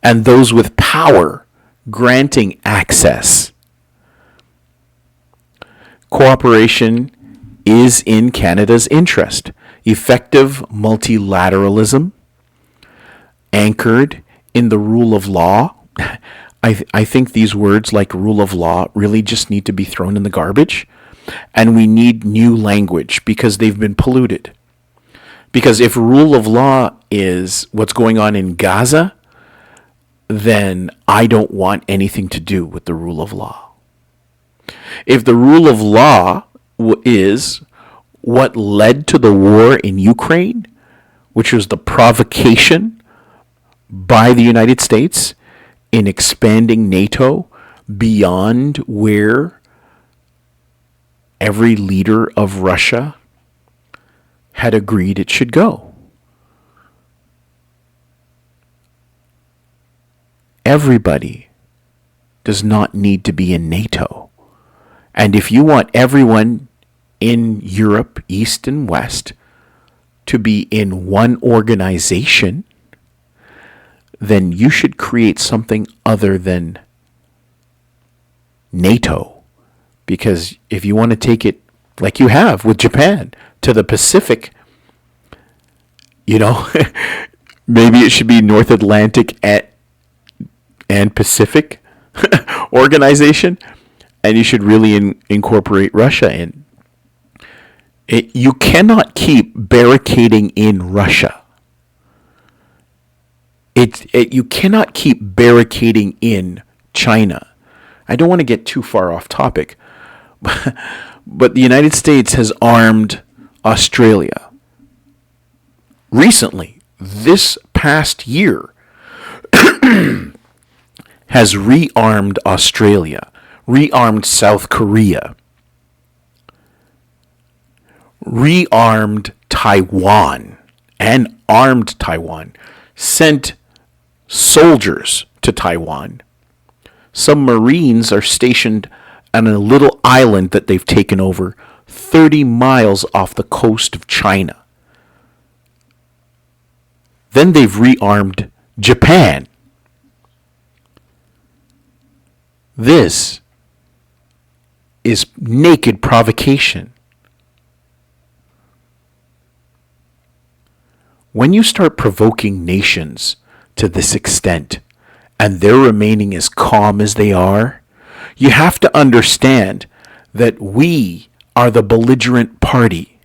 And those with power granting access. Cooperation is in Canada's interest. Effective multilateralism anchored in the rule of law. I think these words like rule of law really just need to be thrown in the garbage. And we need new language because they've been polluted. Because if rule of law is what's going on in Gaza, then I don't want anything to do with the rule of law. If the rule of law is what led to the war in Ukraine, which was the provocation by the United States in expanding NATO beyond where every leader of Russia had agreed it should go. Everybody does not need to be in NATO. And if you want everyone in Europe, East and West, to be in one organization, then you should create something other than NATO. Because if you want to take it like you have with Japan to the Pacific, maybe it should be North Atlantic and Pacific organization, and you should really incorporate Russia in. You cannot keep barricading in Russia. You cannot keep barricading in China. I don't want to get too far off topic, but the United States has armed Australia. Recently, this past year, has rearmed Australia, rearmed South Korea, rearmed Taiwan, and armed Taiwan, sent soldiers to Taiwan. Some Marines are stationed on a little island that they've taken over 30 miles off the coast of China. Then they've rearmed Japan. This is naked provocation. When you start provoking nations to this extent, and they're remaining as calm as they are, you have to understand that we are the belligerent party.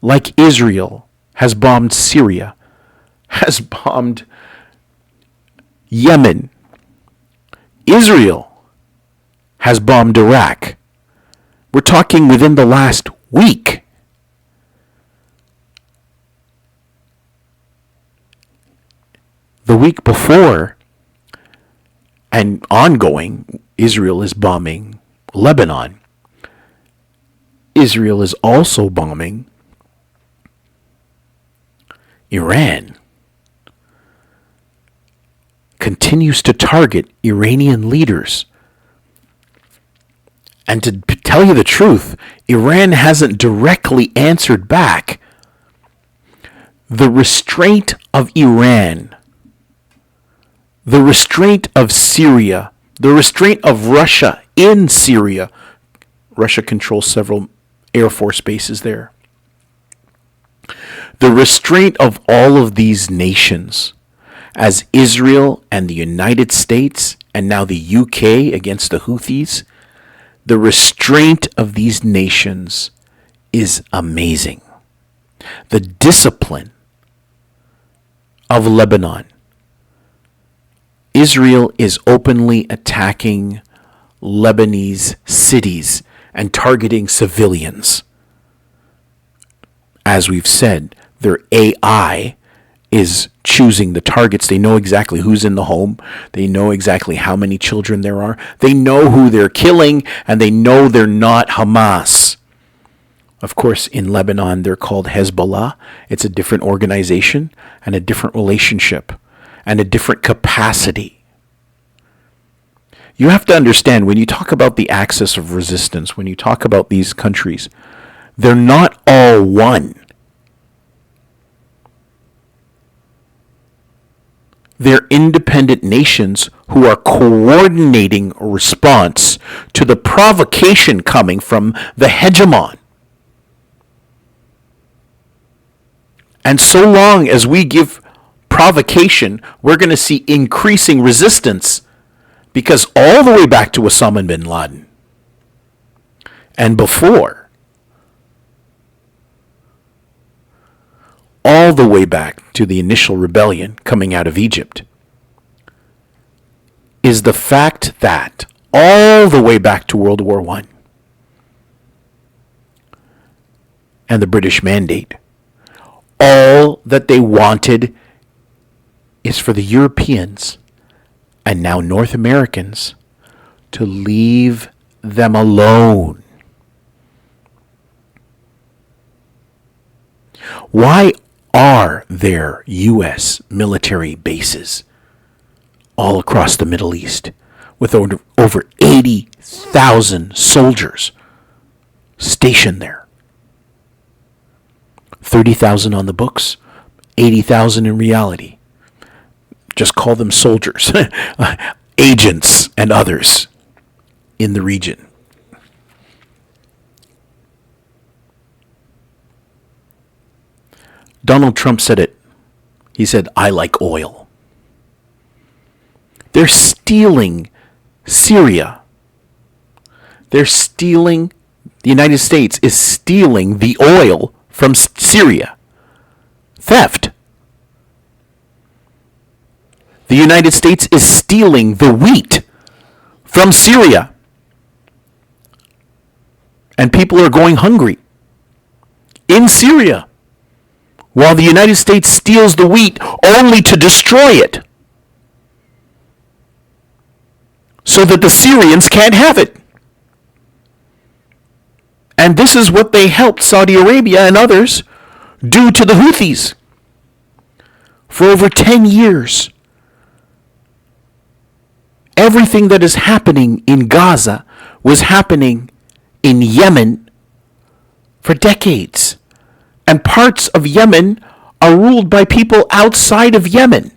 Like Israel has bombed Syria, has bombed Yemen. Israel has bombed Iraq. We're talking within the last week. The week before and ongoing, Israel is bombing Lebanon. Israel is also bombing Iran. Continues to target Iranian leaders. And to tell you the truth, Iran hasn't directly answered back. The restraint of Iran, the restraint of Syria, the restraint of Russia in Syria. Russia controls several Air Force bases there. The restraint of all of these nations, as Israel and the United States and now the UK against the Houthis, the restraint of these nations is amazing. The discipline of Lebanon. Israel is openly attacking Lebanese cities and targeting civilians. As we've said, their AI is choosing the targets. They know exactly who's in the home. They know exactly how many children there are. They know who they're killing, and they know they're not Hamas. Of course, in Lebanon, they're called Hezbollah. It's a different organization and a different relationship and a different capacity. You have to understand, when you talk about the axis of resistance, when you talk about these countries, they're not all one. They're independent nations who are coordinating a response to the provocation coming from the hegemon. And so long as we give provocation, we're going to see increasing resistance, because all the way back to Osama bin Laden and before, all the way back to the initial rebellion coming out of Egypt, is the fact that all the way back to World War I and the British Mandate, all that they wanted is for the Europeans and now North Americans to leave them alone. Why are there U.S. military bases all across the Middle East with over 80,000 soldiers stationed there? 30,000 on the books, 80,000 in reality. Just call them soldiers, agents, and others in the region. Donald Trump said it. He said, "I like oil." They're stealing Syria. The United States is stealing the oil from Syria. Theft. The United States is stealing the wheat from Syria. And people are going hungry in Syria, while the United States steals the wheat only to destroy it, so that the Syrians can't have it. And this is what they helped Saudi Arabia and others do to the Houthis for over 10 years. Everything that is happening in Gaza was happening in Yemen for decades. And parts of Yemen are ruled by people outside of Yemen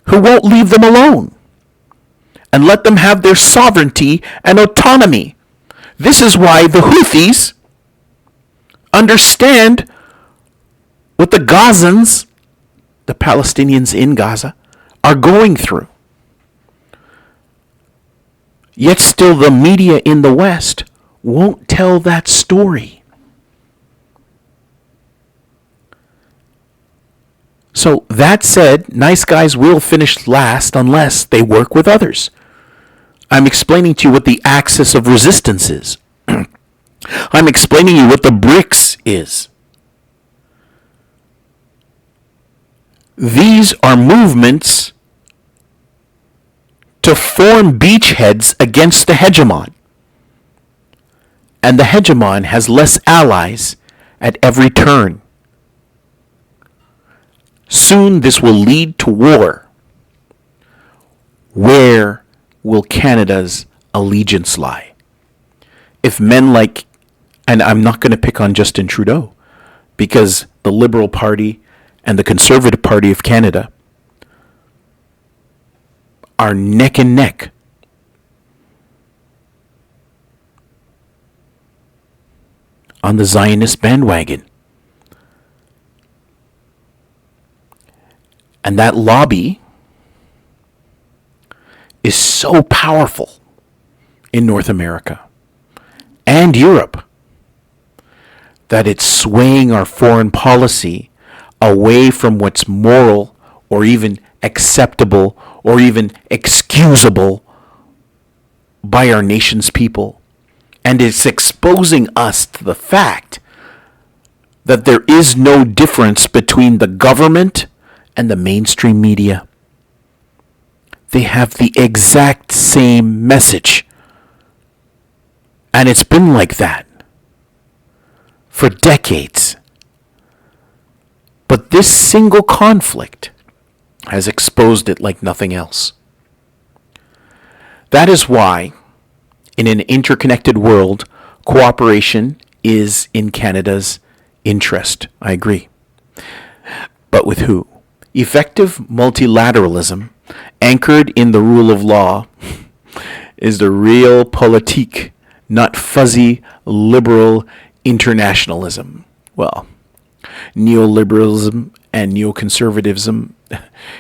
who won't leave them alone and let them have their sovereignty and autonomy. This is why the Houthis understand what the Gazans, the Palestinians in Gaza, are going through. Yet still the media in the West won't tell that story. So that said, nice guys will finish last unless they work with others. I'm explaining to you what the axis of resistance is. I'm explaining to you what the BRICS is. These are movements to form beachheads against the hegemon. And the hegemon has less allies at every turn. Soon this will lead to war. Where will Canada's allegiance lie? If men like, and I'm not going to pick on Justin Trudeau, because the Liberal Party and the Conservative Party of Canada are neck and neck. On the Zionist bandwagon. And that lobby is so powerful in North America and Europe that it's swaying our foreign policy away from what's moral or even acceptable or even excusable by our nation's people. And it's exposing us to the fact that there is no difference between the government and the mainstream media. They have the exact same message. And it's been like that for decades. But this single conflict has exposed it like nothing else. That is why, in an interconnected world, cooperation is in Canada's interest. I agree. But with who? Effective multilateralism, anchored in the rule of law, is the real politique, not fuzzy liberal internationalism. Well, neoliberalism and neoconservatism,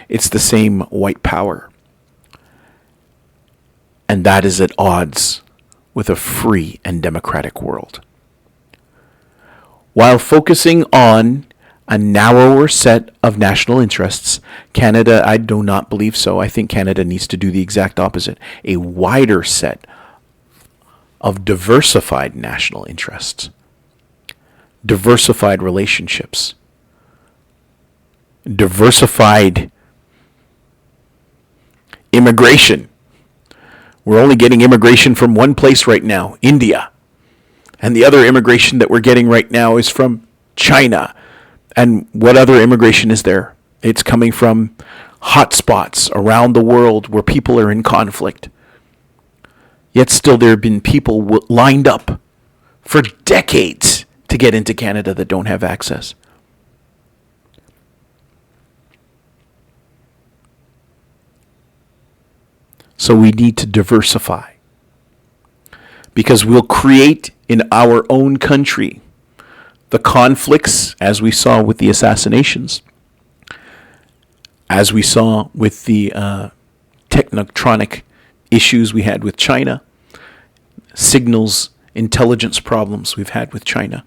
it's the same white power. And that is at odds with a free and democratic world. While focusing on a narrower set of national interests, Canada, I do not believe so. I think Canada needs to do the exact opposite. A wider set of diversified national interests, diversified relationships, diversified immigration. We're only getting immigration from one place right now, India. And the other immigration that we're getting right now is from China. And what other immigration is there? It's coming from hotspots around the world where people are in conflict. Yet still there have been people lined up for decades to get into Canada that don't have access. So we need to diversify, because we'll create in our own country the conflicts, as we saw with the assassinations, as we saw with the technotronic issues we had with China, signals, intelligence problems we've had with China.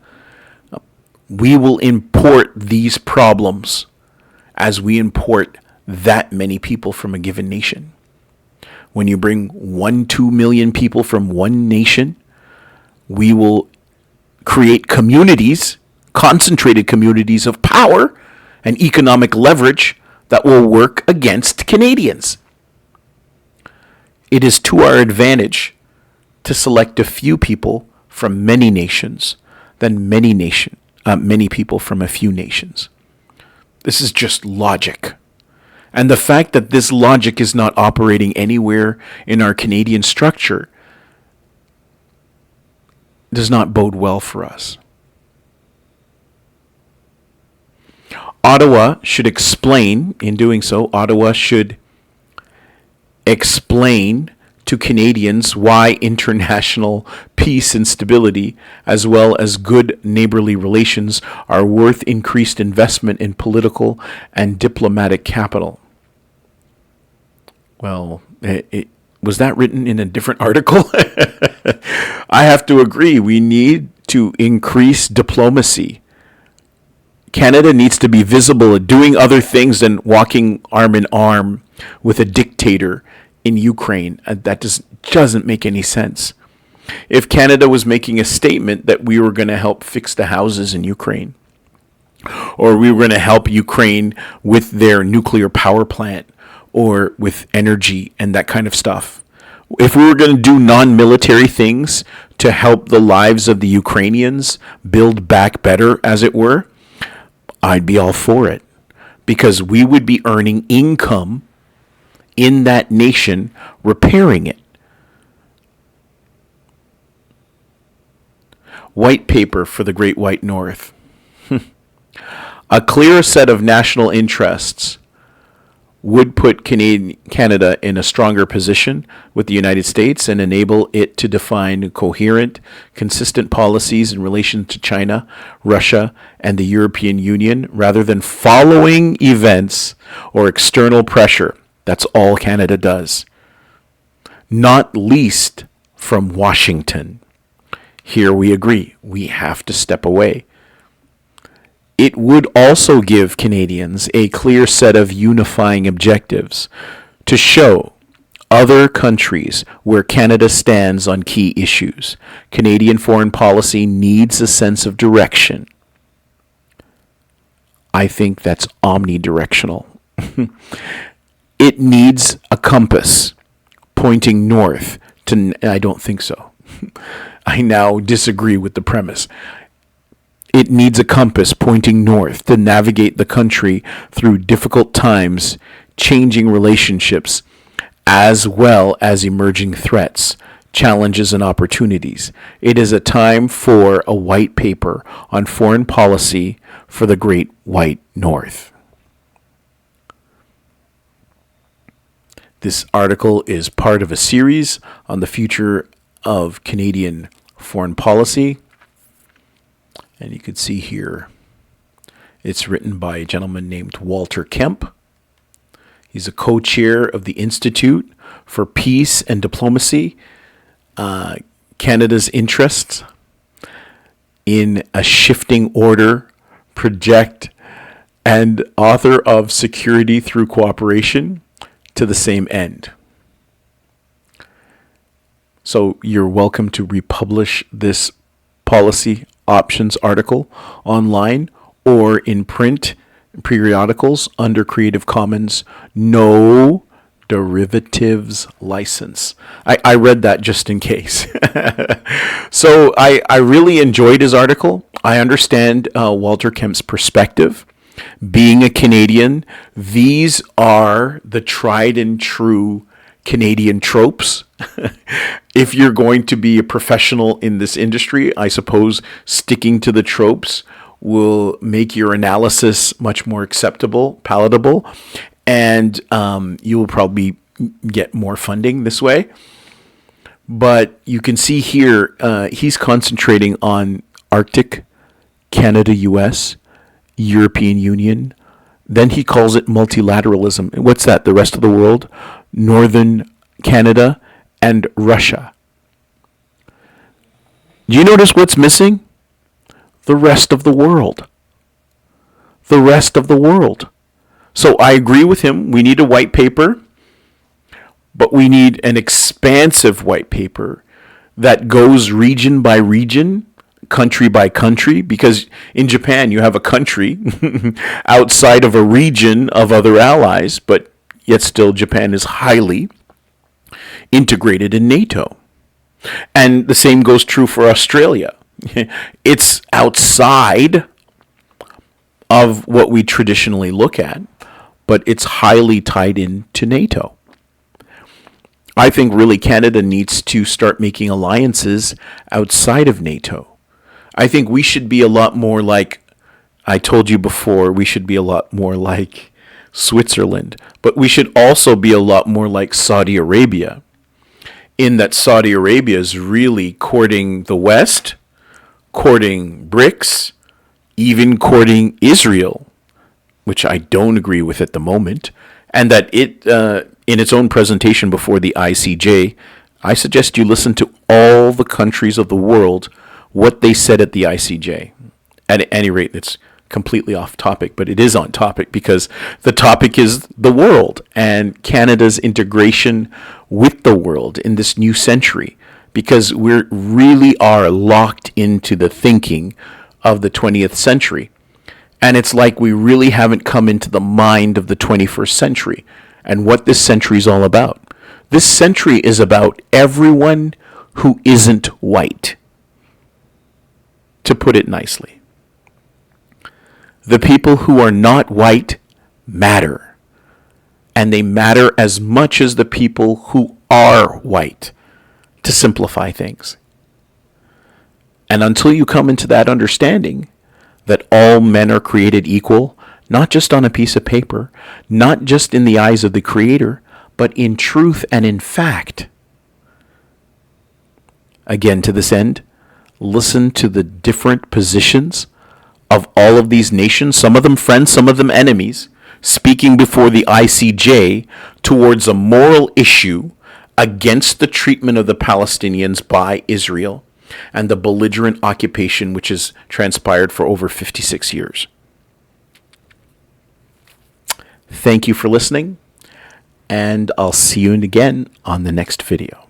We will import these problems as we import that many people from a given nation. When you bring 2 million people from one nation, we will create communities, concentrated communities of power and economic leverage that will work against Canadians. It is to our advantage to select a few people from many nations than many people from a few nations. This is just logic. And the fact that this logic is not operating anywhere in our Canadian structure does not bode well for us. Ottawa should explain, in doing so, Ottawa should explain to Canadians why international peace and stability, as well as good neighborly relations, are worth increased investment in political and diplomatic capital. Well, was that written in a different article? I have to agree. We need to increase diplomacy. Canada needs to be visible at doing other things than walking arm in arm with a dictator in Ukraine. That doesn't make any sense. If Canada was making a statement that we were going to help fix the houses in Ukraine, or we were going to help Ukraine with their nuclear power plant, or with energy and that kind of stuff, if we were going to do non-military things to help the lives of the Ukrainians build back better, as it were, I'd be all for it, because we would be earning income in that nation repairing it. White paper for the Great White North. A clear set of national interests would put Canada in a stronger position with the United States and enable it to define coherent, consistent policies in relation to China, Russia, and the European Union, rather than following events or external pressure. That's all Canada does. Not least from Washington. Here we agree. We have to step away. It would also give Canadians a clear set of unifying objectives to show other countries where Canada stands on key issues. Canadian foreign policy needs a sense of direction. I think that's omnidirectional. It needs a compass pointing north to... I don't think so. I now disagree with the premise. It needs a compass pointing north to navigate the country through difficult times, changing relationships, as well as emerging threats, challenges, and opportunities. It is a time for a white paper on foreign policy for the Great White North. This article is part of a series on the future of Canadian foreign policy. And you can see here, it's written by a gentleman named Walter Kemp. He's a co-chair of the Institute for Peace and Diplomacy, Canada's Interests in a Shifting Order project, and author of Security Through Cooperation to the Same End. So you're welcome to republish this policy options article online or in print periodicals under Creative Commons no derivatives license. I read that just in case. So I really enjoyed his article. I understand Walter Kemp's perspective. Being a Canadian, these are the tried and true Canadian tropes If you're going to be a professional in this industry, I suppose sticking to the tropes will make your analysis much more acceptable, palatable, and you will probably get more funding this way. But you can see here, he's concentrating on Arctic, Canada, US, European Union. Then he calls it multilateralism. What's that? The rest of the world? Northern Canada and Russia. Do you notice what's missing? The rest of the world. The rest of the world. So I agree with him. We need a white paper, but we need an expansive white paper that goes region by region, country by country, because in Japan you have a country outside of a region of other allies, but yet still Japan is highly integrated in NATO. And the same goes true for Australia. It's outside of what we traditionally look at, but it's highly tied into NATO. I think really Canada needs to start making alliances outside of NATO. I think we should be a lot more like, I told you before, we should be a lot more like Switzerland, but we should also be a lot more like Saudi Arabia, in that Saudi Arabia is really courting the West, courting BRICS, even courting Israel, which I don't agree with at the moment, and that it, in its own presentation before the ICJ, I suggest you listen to all the countries of the world, what they said at the ICJ. At any rate, it's completely off topic, but it is on topic because the topic is the world and Canada's integration with the world in this new century, because we really are locked into the thinking of the 20th century. And it's like we really haven't come into the mind of the 21st century and what this century is all about. This century is about everyone who isn't white, to put it nicely. The people who are not white matter, and they matter as much as the people who are white, to simplify things. And until you come into that understanding that all men are created equal, not just on a piece of paper, not just in the eyes of the Creator, but in truth and in fact. Again, to this end, listen to the different positions of all of these nations, some of them friends, some of them enemies, speaking before the ICJ towards a moral issue against the treatment of the Palestinians by Israel and the belligerent occupation which has transpired for over 56 years. Thank you for listening, and I'll see you again on the next video.